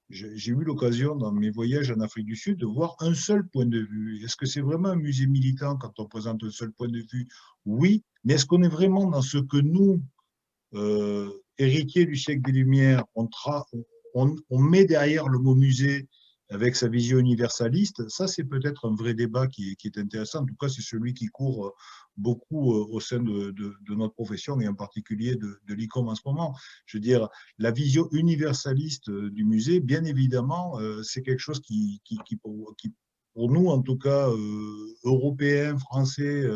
Speaker 4: j'ai eu l'occasion dans mes voyages en Afrique du Sud de voir un seul point de vue. Est-ce que c'est vraiment un musée militant quand on présente un seul point de vue? Oui, mais est-ce qu'on est vraiment dans ce que nous, héritiers du siècle des Lumières, on met derrière le mot musée avec sa vision universaliste, ça c'est peut-être un vrai débat qui est intéressant. En tout cas, c'est celui qui court beaucoup au sein de notre profession et en particulier de l'ICOM en ce moment. Je veux dire, la vision universaliste du musée, bien évidemment, c'est quelque chose qui pour nous, en tout cas, Européens, Français,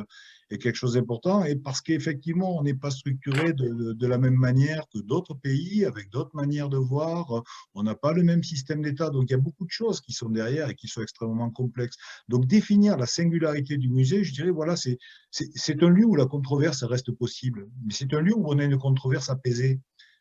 Speaker 4: est quelque chose d'important. Et parce qu'effectivement, on n'est pas structuré de la même manière que d'autres pays, avec d'autres manières de voir. On n'a pas le même système d'État. Donc, il y a beaucoup de choses qui sont derrière et qui sont extrêmement complexes. Donc, définir la singularité du musée, je dirais, voilà, c'est un lieu où la controverse reste possible. Mais c'est un lieu où on a une controverse apaisée.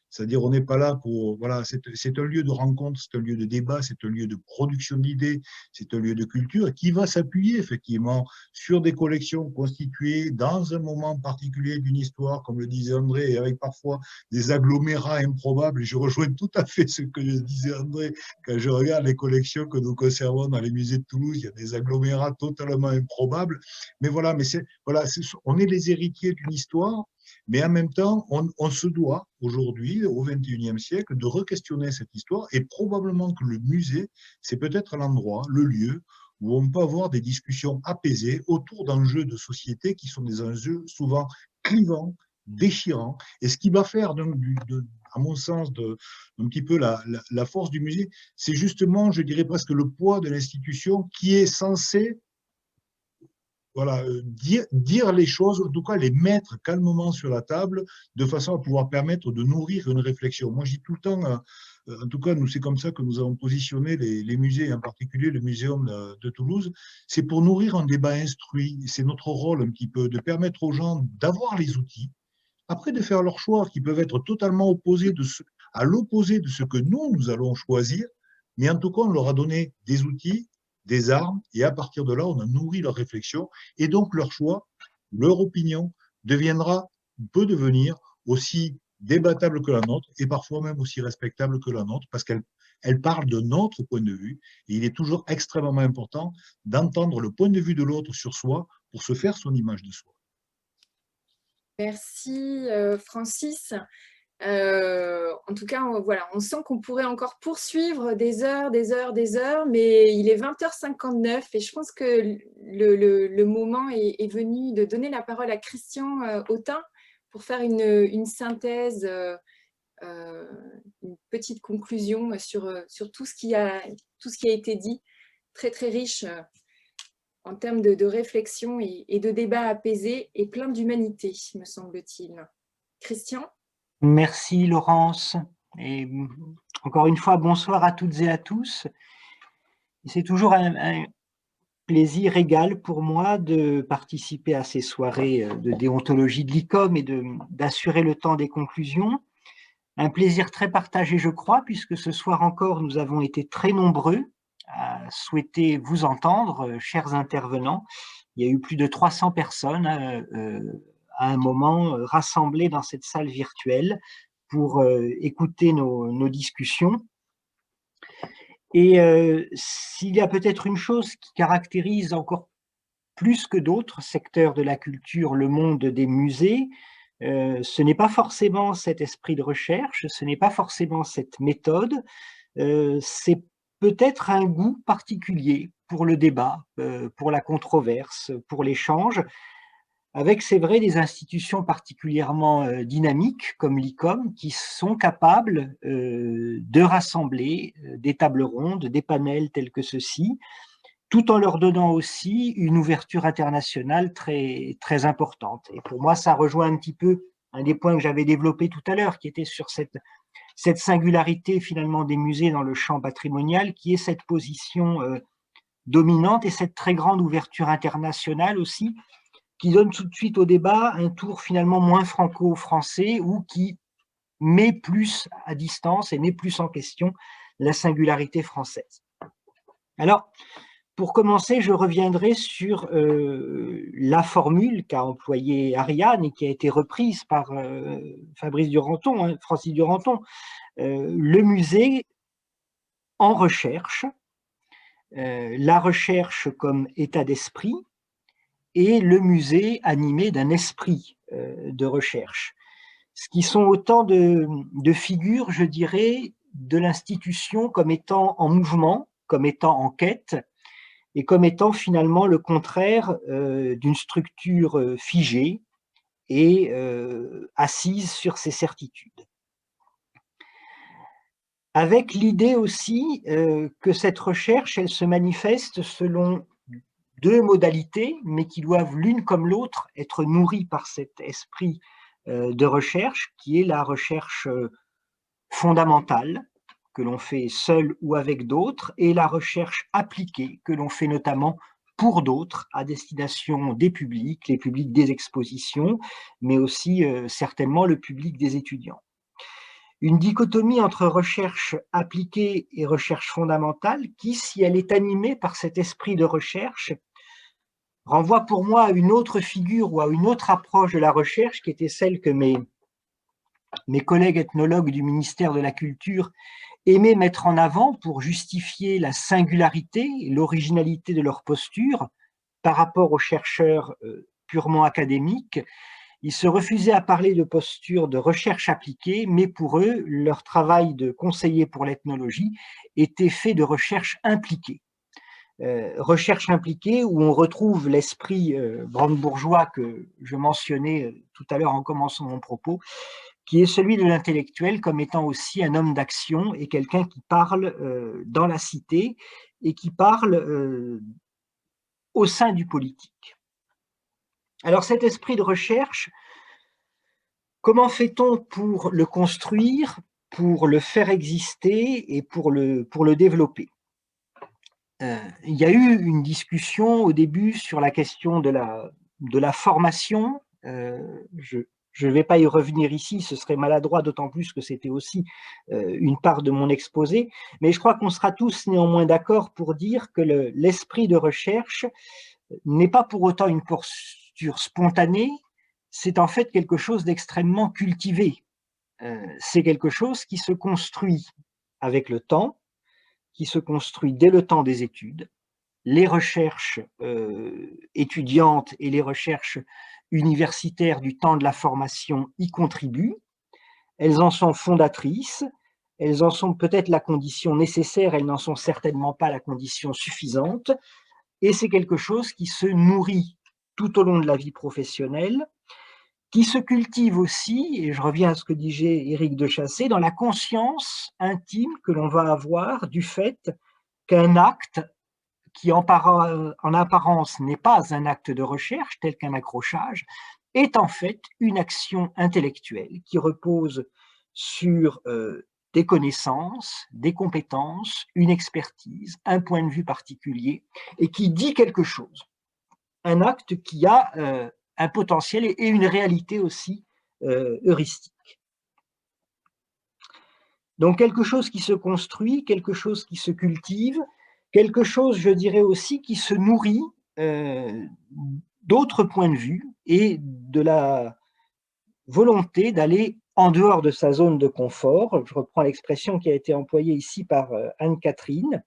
Speaker 4: C'est-à-dire, on n'est pas là pour… Voilà, c'est un lieu de rencontre, c'est un lieu de débat, c'est un lieu de production d'idées, c'est un lieu de culture qui va s'appuyer effectivement sur des collections constituées dans un moment particulier d'une histoire, comme le disait André, et avec parfois des agglomérats improbables. Et je rejoins tout à fait ce que disait André quand je regarde les collections que nous conservons dans les musées de Toulouse. Il y a des agglomérats totalement improbables. Mais voilà, on est les héritiers d'une histoire. Mais en même temps, on se doit aujourd'hui, au XXIe siècle, de re-questionner cette histoire et probablement que le musée, c'est peut-être l'endroit, le lieu où on peut avoir des discussions apaisées autour d'enjeux de société qui sont des enjeux souvent clivants, déchirants. Et ce qui va faire, à mon sens, un petit peu la force du musée, c'est justement, je dirais presque le poids de l'institution qui est censée voilà, dire les choses, en tout cas les mettre calmement sur la table, de façon à pouvoir permettre de nourrir une réflexion. Moi, je dis tout le temps, en tout cas, nous, c'est comme ça que nous avons positionné les musées, en particulier le Muséum de Toulouse, c'est pour nourrir un débat instruit. C'est notre rôle un petit peu, de permettre aux gens d'avoir les outils, après de faire leurs choix, qui peuvent être totalement opposés à l'opposé de ce que nous allons choisir, mais en tout cas, on leur a donné des outils, des armes, et à partir de là, on a nourri leur réflexion, et donc leur choix, leur opinion peut devenir aussi débattable que la nôtre, et parfois même aussi respectable que la nôtre, parce qu'elle parle de notre point de vue, et il est toujours extrêmement important d'entendre le point de vue de l'autre sur soi pour se faire son image de soi.
Speaker 2: Merci Francis. En tout cas, voilà, on sent qu'on pourrait encore poursuivre des heures, mais il est 20h59 et je pense que le moment est venu de donner la parole à Christian Autain pour faire une synthèse, une petite conclusion sur tout ce qui a été dit, très très riche en termes de réflexion et de débat apaisé et plein d'humanité, me semble-t-il. Christian ?
Speaker 9: Merci Laurence, et encore une fois bonsoir à toutes et à tous. C'est toujours un plaisir égal pour moi de participer à ces soirées de déontologie de l'ICOM et d'assurer le temps des conclusions. Un plaisir très partagé, je crois, puisque ce soir encore nous avons été très nombreux à souhaiter vous entendre, chers intervenants. Il y a eu plus de 300 personnes à un moment rassemblées dans cette salle virtuelle pour écouter nos discussions. Et s'il y a peut-être une chose qui caractérise encore plus que d'autres secteurs de la culture le monde des musées, ce n'est pas forcément cet esprit de recherche, ce n'est pas forcément cette méthode, c'est peut-être un goût particulier pour le débat, pour la controverse, pour l'échange, avec, c'est vrai, des institutions particulièrement dynamiques comme l'ICOM qui sont capables de rassembler des tables rondes, des panels tels que ceux-ci, tout en leur donnant aussi une ouverture internationale très, très importante. Et pour moi, ça rejoint un petit peu un des points que j'avais développé tout à l'heure, qui était sur cette singularité finalement des musées dans le champ patrimonial, qui est cette position dominante et cette très grande ouverture internationale aussi, qui donne tout de suite au débat un tour finalement moins franco-français ou qui met plus à distance et met plus en question la singularité française. Alors, pour commencer, je reviendrai sur la formule qu'a employée Ariane et qui a été reprise par Fabrice Duranton, Francis Duranton, le musée en recherche, la recherche comme état d'esprit, et le musée animé d'un esprit de recherche. Ce qui sont autant de figures, je dirais, de l'institution comme étant en mouvement, comme étant en quête et comme étant finalement le contraire d'une structure figée et assise sur ses certitudes. Avec l'idée aussi que cette recherche, elle se manifeste selon deux modalités, mais qui doivent l'une comme l'autre être nourries par cet esprit de recherche, qui est la recherche fondamentale, que l'on fait seul ou avec d'autres, et la recherche appliquée, que l'on fait notamment pour d'autres, à destination des publics, les publics des expositions, mais aussi certainement le public des étudiants. Une dichotomie entre recherche appliquée et recherche fondamentale qui, si elle est animée par cet esprit de recherche, renvoie pour moi à une autre figure ou à une autre approche de la recherche qui était celle que mes collègues ethnologues du ministère de la Culture aimaient mettre en avant pour justifier la singularité et l'originalité de leur posture par rapport aux chercheurs purement académiques. Ils se refusaient à parler de posture de recherche appliquée, mais pour eux, leur travail de conseiller pour l'ethnologie était fait de recherche impliquée. Recherche impliquée où on retrouve l'esprit brandebourgeois que je mentionnais tout à l'heure en commençant mon propos, qui est celui de l'intellectuel comme étant aussi un homme d'action et quelqu'un qui parle dans la cité et qui parle au sein du politique. Alors cet esprit de recherche, comment fait-on pour le construire, pour le faire exister et pour le développer? Il y a eu une discussion au début sur la question de la formation. Je ne vais pas y revenir ici, ce serait maladroit, d'autant plus que c'était aussi une part de mon exposé. Mais je crois qu'on sera tous néanmoins d'accord pour dire que l'esprit de recherche n'est pas pour autant une posture spontanée, c'est en fait quelque chose d'extrêmement cultivé. C'est quelque chose qui se construit avec le temps, qui se construit dès le temps des études. Les recherches étudiantes et les recherches universitaires du temps de la formation y contribuent. Elles en sont fondatrices, elles en sont peut-être la condition nécessaire, elles n'en sont certainement pas la condition suffisante, et c'est quelque chose qui se nourrit tout au long de la vie professionnelle, qui se cultive aussi, et je reviens à ce que disait Éric de Chassey, dans la conscience intime que l'on va avoir du fait qu'un acte qui en apparence n'est pas un acte de recherche, tel qu'un accrochage, est en fait une action intellectuelle qui repose sur des connaissances, des compétences, une expertise, un point de vue particulier, et qui dit quelque chose. Un acte qui a un potentiel et une réalité aussi heuristique. Donc quelque chose qui se construit, quelque chose qui se cultive, quelque chose, je dirais aussi, qui se nourrit d'autres points de vue et de la volonté d'aller en dehors de sa zone de confort. Je reprends l'expression qui a été employée ici par Anne-Catherine.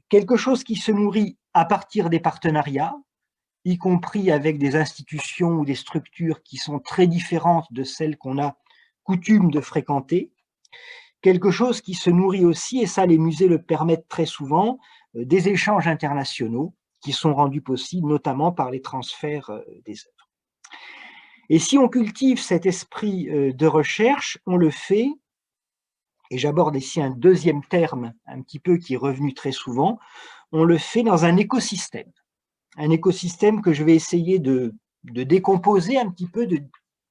Speaker 9: Quelque chose qui se nourrit à partir des partenariats, y compris avec des institutions ou des structures qui sont très différentes de celles qu'on a coutume de fréquenter. Quelque chose qui se nourrit aussi, et ça les musées le permettent très souvent, des échanges internationaux qui sont rendus possibles notamment par les transferts des œuvres. Et si on cultive cet esprit de recherche, on le fait, et j'aborde ici un deuxième terme un petit peu qui est revenu très souvent, on le fait dans un écosystème. Un écosystème que je vais essayer de décomposer un petit peu, de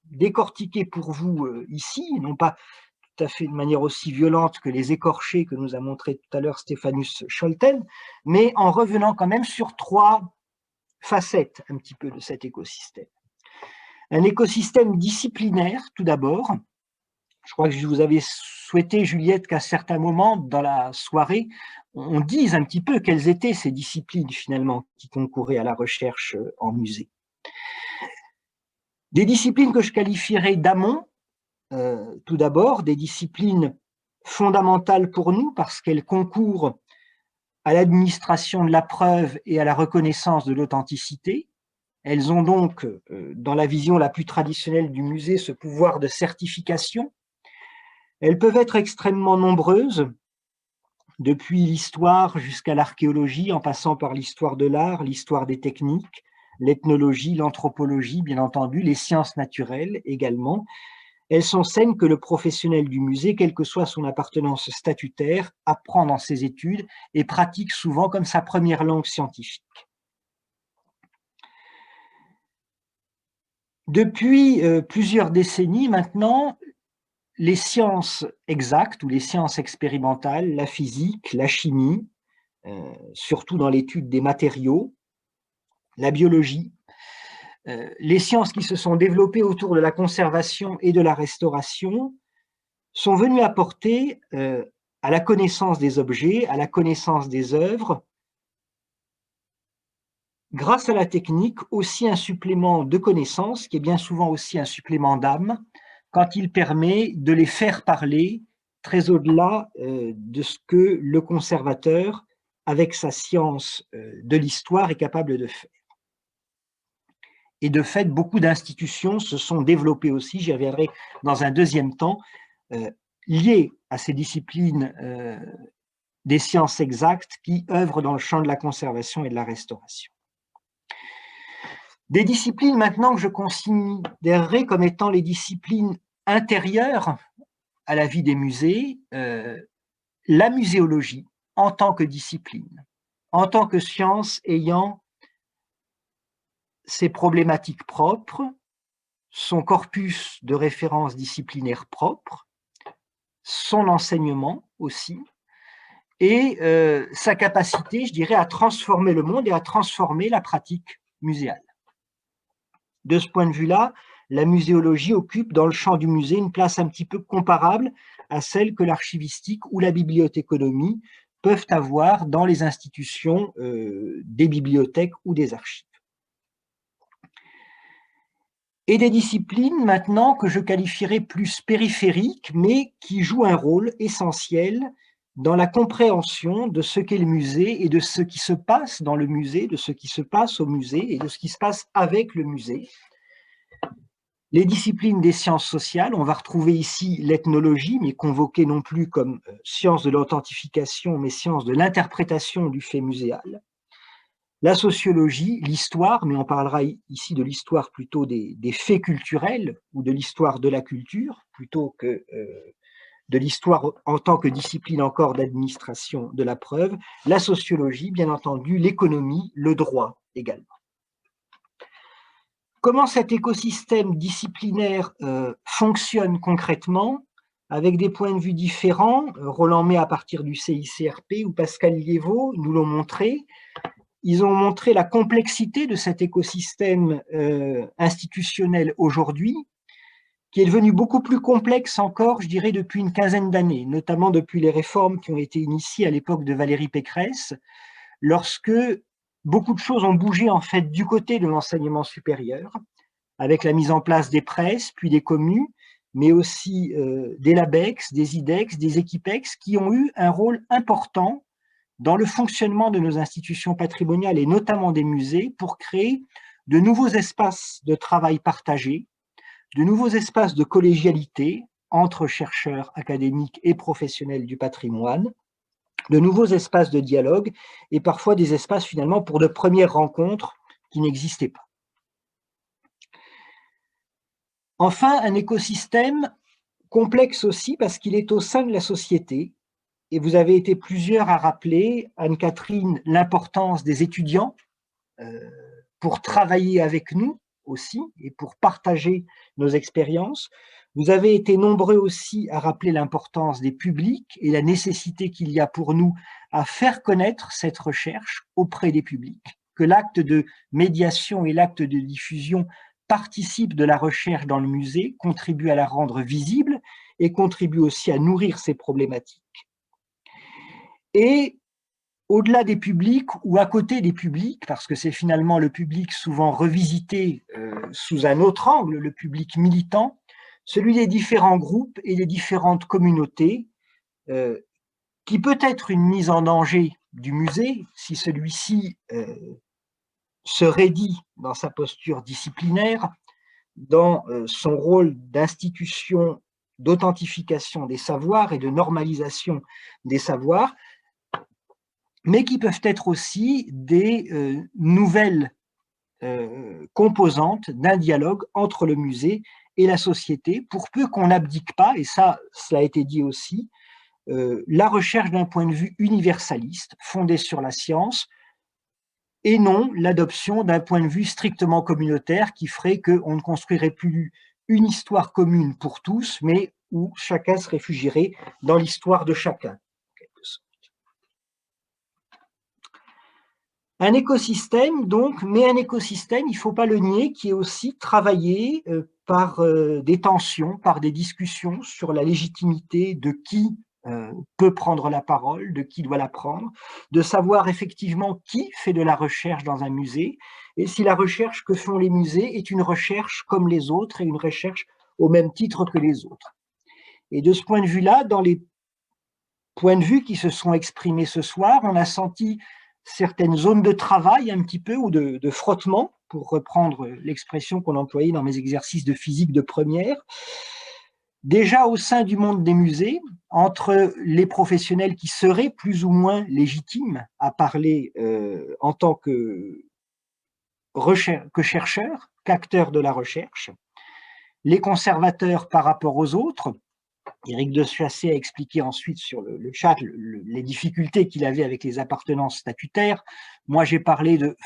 Speaker 9: décortiquer pour vous ici, non pas tout à fait de manière aussi violente que les écorchés que nous a montré tout à l'heure Stéphanus Scholten, mais en revenant quand même sur trois facettes un petit peu de cet écosystème. Un écosystème disciplinaire, tout d'abord. Je crois que je vous avais souhaité, Juliette, qu'à certains moments dans la soirée, on dise un petit peu quelles étaient ces disciplines finalement qui concouraient à la recherche en musée. Des disciplines que je qualifierais d'amont, tout d'abord, des disciplines fondamentales pour nous parce qu'elles concourent à l'administration de la preuve et à la reconnaissance de l'authenticité. Elles ont donc, dans la vision la plus traditionnelle du musée, ce pouvoir de certification. Elles peuvent être extrêmement nombreuses. depuis l'histoire jusqu'à l'archéologie, en passant par l'histoire de l'art, l'histoire des techniques, l'ethnologie, l'anthropologie, bien entendu, les sciences naturelles également. Elles sont celles que le professionnel du musée, quelle que soit son appartenance statutaire, apprend dans ses études et pratique souvent comme sa première langue scientifique. Depuis plusieurs décennies maintenant, les sciences exactes ou les sciences expérimentales, la physique, la chimie, surtout dans l'étude des matériaux, la biologie, les sciences qui se sont développées autour de la conservation et de la restauration sont venues apporter à la connaissance des objets, à la connaissance des œuvres, grâce à la technique, aussi un supplément de connaissances, qui est bien souvent aussi un supplément d'âme, quand il permet de les faire parler très au-delà de ce que le conservateur, avec sa science de l'histoire, est capable de faire. Et de fait, beaucoup d'institutions se sont développées aussi, j'y reviendrai dans un deuxième temps, liées à ces disciplines des sciences exactes qui œuvrent dans le champ de la conservation et de la restauration. Des disciplines maintenant que je considérerais comme étant les disciplines intérieures à la vie des musées, la muséologie en tant que discipline, en tant que science ayant ses problématiques propres, son corpus de références disciplinaires propres, son enseignement aussi, et sa capacité, je dirais, à transformer le monde et à transformer la pratique muséale. De ce point de vue-là, la muséologie occupe dans le champ du musée une place un petit peu comparable à celle que l'archivistique ou la bibliothéconomie peuvent avoir dans les institutions des bibliothèques ou des archives. Et des disciplines maintenant que je qualifierais plus périphériques, mais qui jouent un rôle essentiel dans la compréhension de ce qu'est le musée et de ce qui se passe dans le musée, de ce qui se passe au musée et de ce qui se passe avec le musée. Les disciplines des sciences sociales, on va retrouver ici l'ethnologie, mais convoquée non plus comme science de l'authentification, mais science de l'interprétation du fait muséal. La sociologie, l'histoire, mais on parlera ici de l'histoire plutôt des faits culturels ou de l'histoire de la culture, plutôt que de l'histoire en tant que discipline encore d'administration de la preuve. La sociologie, bien entendu, l'économie, le droit également. Comment cet écosystème disciplinaire fonctionne concrètement, avec des points de vue différents, Roland May à partir du CICRP ou Pascal Liévaux nous l'ont montré. Ils ont montré la complexité de cet écosystème institutionnel aujourd'hui, qui est devenu beaucoup plus complexe encore, je dirais, depuis une quinzaine d'années, notamment depuis les réformes qui ont été initiées à l'époque de Valérie Pécresse, lorsque beaucoup de choses ont bougé en fait du côté de l'enseignement supérieur, avec la mise en place des presses, puis des communes, mais aussi des LABEX, des IDEX, des Equipex, qui ont eu un rôle important dans le fonctionnement de nos institutions patrimoniales et notamment des musées pour créer de nouveaux espaces de travail partagés, de nouveaux espaces de collégialité entre chercheurs académiques et professionnels du patrimoine, de nouveaux espaces de dialogue et parfois des espaces finalement pour de premières rencontres qui n'existaient pas. Enfin, un écosystème complexe aussi parce qu'il est au sein de la société. Et vous avez été plusieurs à rappeler, Anne-Catherine, l'importance des étudiants pour travailler avec nous aussi et pour partager nos expériences. Vous avez été nombreux aussi à rappeler l'importance des publics et la nécessité qu'il y a pour nous à faire connaître cette recherche auprès des publics, que l'acte de médiation et l'acte de diffusion participent de la recherche dans le musée, contribuent à la rendre visible et contribuent aussi à nourrir ces problématiques. Et au-delà des publics ou à côté des publics, parce que c'est finalement le public souvent revisité sous un autre angle, le public militant, celui des différents groupes et des différentes communautés, qui peut être une mise en danger du musée si celui-ci se raidit dans sa posture disciplinaire, dans son rôle d'institution d'authentification des savoirs et de normalisation des savoirs, mais qui peuvent être aussi des nouvelles composantes d'un dialogue entre le musée et la société, pour peu qu'on n'abdique pas, et ça, cela a été dit aussi, la recherche d'un point de vue universaliste, fondé sur la science, et non l'adoption d'un point de vue strictement communautaire qui ferait qu'on ne construirait plus une histoire commune pour tous, mais où chacun se réfugierait dans l'histoire de chacun. Un écosystème, donc, mais un écosystème, il ne faut pas le nier, qui est aussi travaillé par des tensions, par des discussions sur la légitimité de qui peut prendre la parole, de qui doit la prendre, de savoir effectivement qui fait de la recherche dans un musée, et si la recherche que font les musées est une recherche comme les autres et une recherche au même titre que les autres. Et de ce point de vue-là, dans les points de vue qui se sont exprimés ce soir, on a senti certaines zones de travail un petit peu, ou de frottement, pour reprendre l'expression qu'on employait dans mes exercices de physique de première, déjà au sein du monde des musées, entre les professionnels qui seraient plus ou moins légitimes à parler en tant que chercheurs, qu'acteurs de la recherche, les conservateurs par rapport aux autres. Éric de Chassey a expliqué ensuite sur le chat les difficultés qu'il avait avec les appartenances statutaires. Moi, j'ai parlé de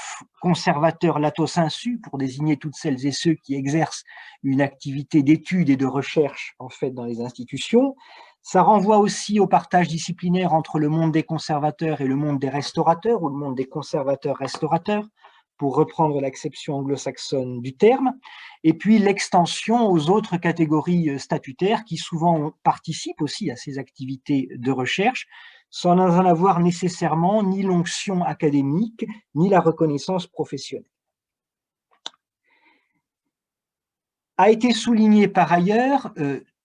Speaker 9: conservateurs lato sensu pour désigner toutes celles et ceux qui exercent une activité d'étude et de recherche en fait dans les institutions. Ça renvoie aussi au partage disciplinaire entre le monde des conservateurs et le monde des restaurateurs, ou le monde des conservateurs-restaurateurs, pour reprendre l'acception anglo-saxonne du terme, et puis l'extension aux autres catégories statutaires qui souvent participent aussi à ces activités de recherche, sans en avoir nécessairement ni l'onction académique, ni la reconnaissance professionnelle. A été souligné par ailleurs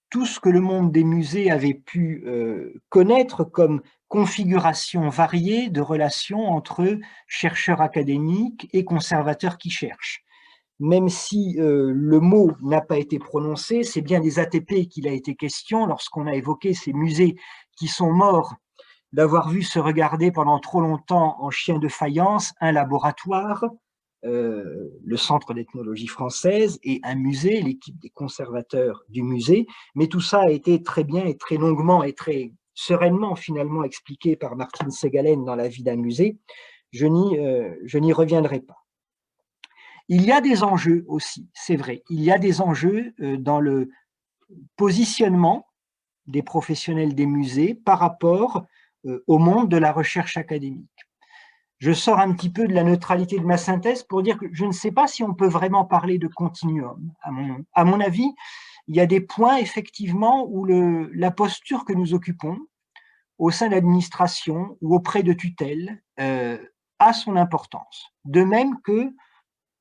Speaker 9: tout ce que le monde des musées avait pu connaître comme configuration variée de relations entre chercheurs académiques et conservateurs qui cherchent. Même si le mot n'a pas été prononcé, c'est bien des ATP qu'il a été question lorsqu'on a évoqué ces musées qui sont morts d'avoir vu se regarder pendant trop longtemps en chien de faïence un laboratoire, le Centre d'ethnologie française, et un musée, l'équipe des conservateurs du musée, mais tout ça a été très bien et très longuement et très sereinement finalement expliqué par Martine Segalen dans La vie d'un musée. Je n'y reviendrai pas. Il y a des enjeux aussi, c'est vrai, il y a des enjeux dans le positionnement des professionnels des musées par rapport au monde de la recherche académique. Je sors un petit peu de la neutralité de ma synthèse pour dire que je ne sais pas si on peut vraiment parler de continuum. À mon avis, il y a des points effectivement où la posture que nous occupons au sein de l'administration ou auprès de tutelle a son importance. De même que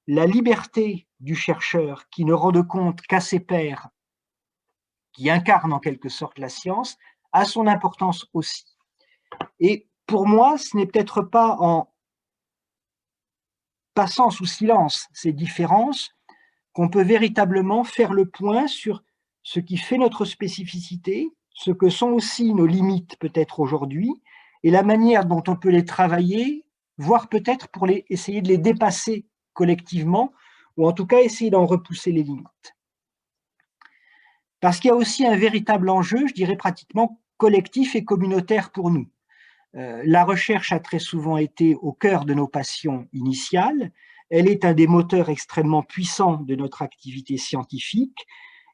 Speaker 9: la liberté du chercheur qui ne rend de compte qu'à ses pairs, qui incarne en quelque sorte la science, a son importance aussi. Et pour moi, ce n'est peut-être pas en passant sous silence ces différences qu'on peut véritablement faire le point sur ce qui fait notre spécificité, ce que sont aussi nos limites peut-être aujourd'hui, et la manière dont on peut les travailler, voire peut-être pour essayer de les dépasser collectivement, ou en tout cas essayer d'en repousser les limites. Parce qu'il y a aussi un véritable enjeu, je dirais pratiquement collectif et communautaire pour nous. La recherche a très souvent été au cœur de nos passions initiales, elle est un des moteurs extrêmement puissants de notre activité scientifique,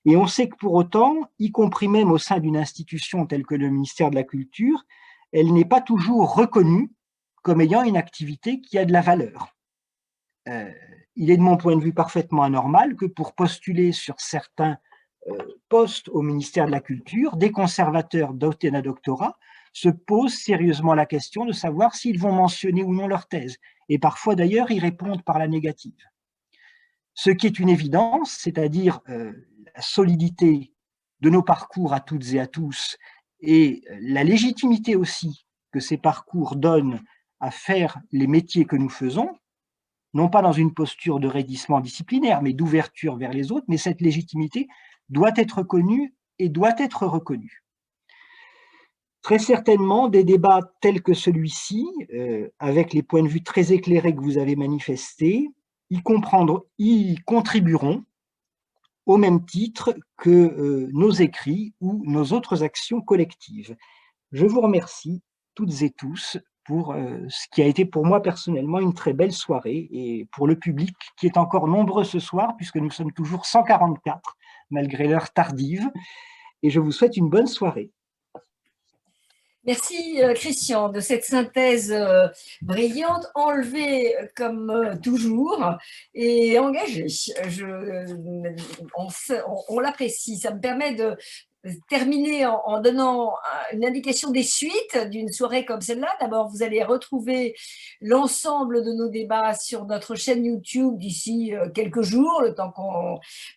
Speaker 9: et on sait que pour autant, y compris même au sein d'une institution telle que le ministère de la Culture, elle n'est pas toujours reconnue comme ayant une activité qui a de la valeur. Il est de mon point de vue parfaitement anormal que pour postuler sur certains postes au ministère de la Culture, des conservateurs dotés d'un doctorat se posent sérieusement la question de savoir s'ils vont mentionner ou non leur thèse, et parfois d'ailleurs y répondent par la négative. Ce qui est une évidence, c'est-à-dire la solidité de nos parcours à toutes et à tous, et la légitimité aussi que ces parcours donnent à faire les métiers que nous faisons, non pas dans une posture de raidissement disciplinaire, mais d'ouverture vers les autres, mais cette légitimité doit être connue et doit être reconnue. Très certainement, des débats tels que celui-ci, avec les points de vue très éclairés que vous avez manifestés, y contribueront au même titre que nos écrits ou nos autres actions collectives. Je vous remercie toutes et tous pour ce qui a été pour moi personnellement une très belle soirée et pour le public qui est encore nombreux ce soir puisque nous sommes toujours 144 malgré l'heure tardive et je vous souhaite une bonne soirée.
Speaker 1: Merci Christian de cette synthèse brillante, enlevée comme toujours et engagée. On l'apprécie, ça me permet de terminer en donnant une indication des suites d'une soirée comme celle-là. D'abord, vous allez retrouver l'ensemble de nos débats sur notre chaîne YouTube d'ici quelques jours, le temps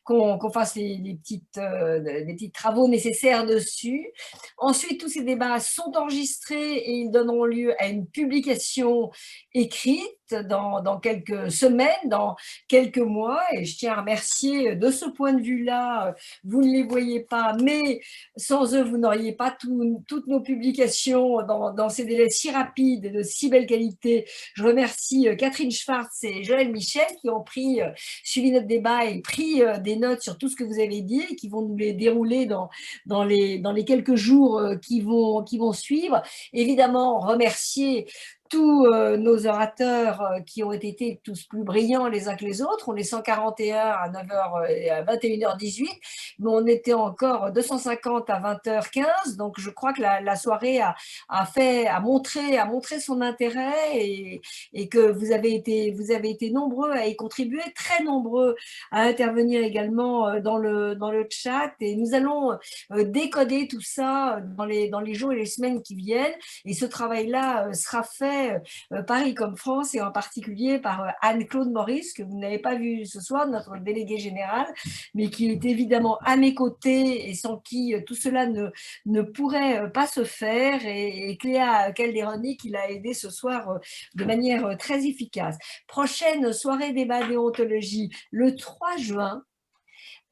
Speaker 1: qu'on fasse les petits travaux nécessaires dessus. Ensuite, tous ces débats sont enregistrés et ils donneront lieu à une publication écrite dans quelques semaines, dans quelques mois. Et je tiens à remercier de ce point de vue-là, vous ne les voyez pas, mais sans eux, vous n'auriez pas toutes nos publications dans ces délais si rapides et de si belle qualité. Je remercie Catherine Schwartz et Joël Michel qui ont suivi notre débat et pris des notes sur tout ce que vous avez dit et qui vont nous les dérouler dans les quelques jours qui vont suivre. Évidemment, remercier tous nos orateurs qui ont été tous plus brillants les uns que les autres. On est 141 à 9h et à 21h18, mais on était encore 250 à 20h15. Donc, je crois que la soirée a montré son intérêt et que vous avez été nombreux à y contribuer, très nombreux à intervenir également dans le chat. Et nous allons décoder tout ça dans les jours et les semaines qui viennent. Et ce travail-là sera fait Paris comme France et en particulier par Anne-Claude Maurice, que vous n'avez pas vu ce soir, notre déléguée générale, mais qui est évidemment à mes côtés et sans qui tout cela ne pourrait pas se faire. Et Cléa Calderoni qui l'a aidé ce soir de manière très efficace. Prochaine soirée débat déontologie le 3 juin.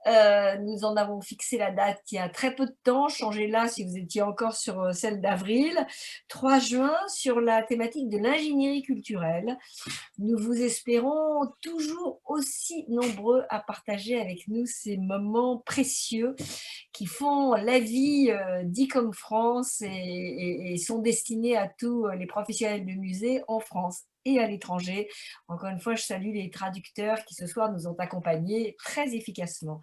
Speaker 1: Nous en avons fixé la date il y a très peu de temps, changez-la si vous étiez encore sur celle d'avril, 3 juin, sur la thématique de l'ingénierie culturelle. Nous vous espérons toujours aussi nombreux à partager avec nous ces moments précieux qui font la vie d'ICOM France et sont destinés à tous les professionnels de musée en France et à l'étranger. Encore une fois, je salue les traducteurs qui ce soir nous ont accompagnés très efficacement.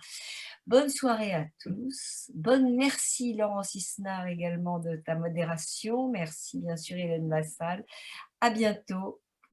Speaker 1: Bonne soirée à tous. Merci Laurence Isnard également de ta modération. Merci bien sûr Hélène Massal. À bientôt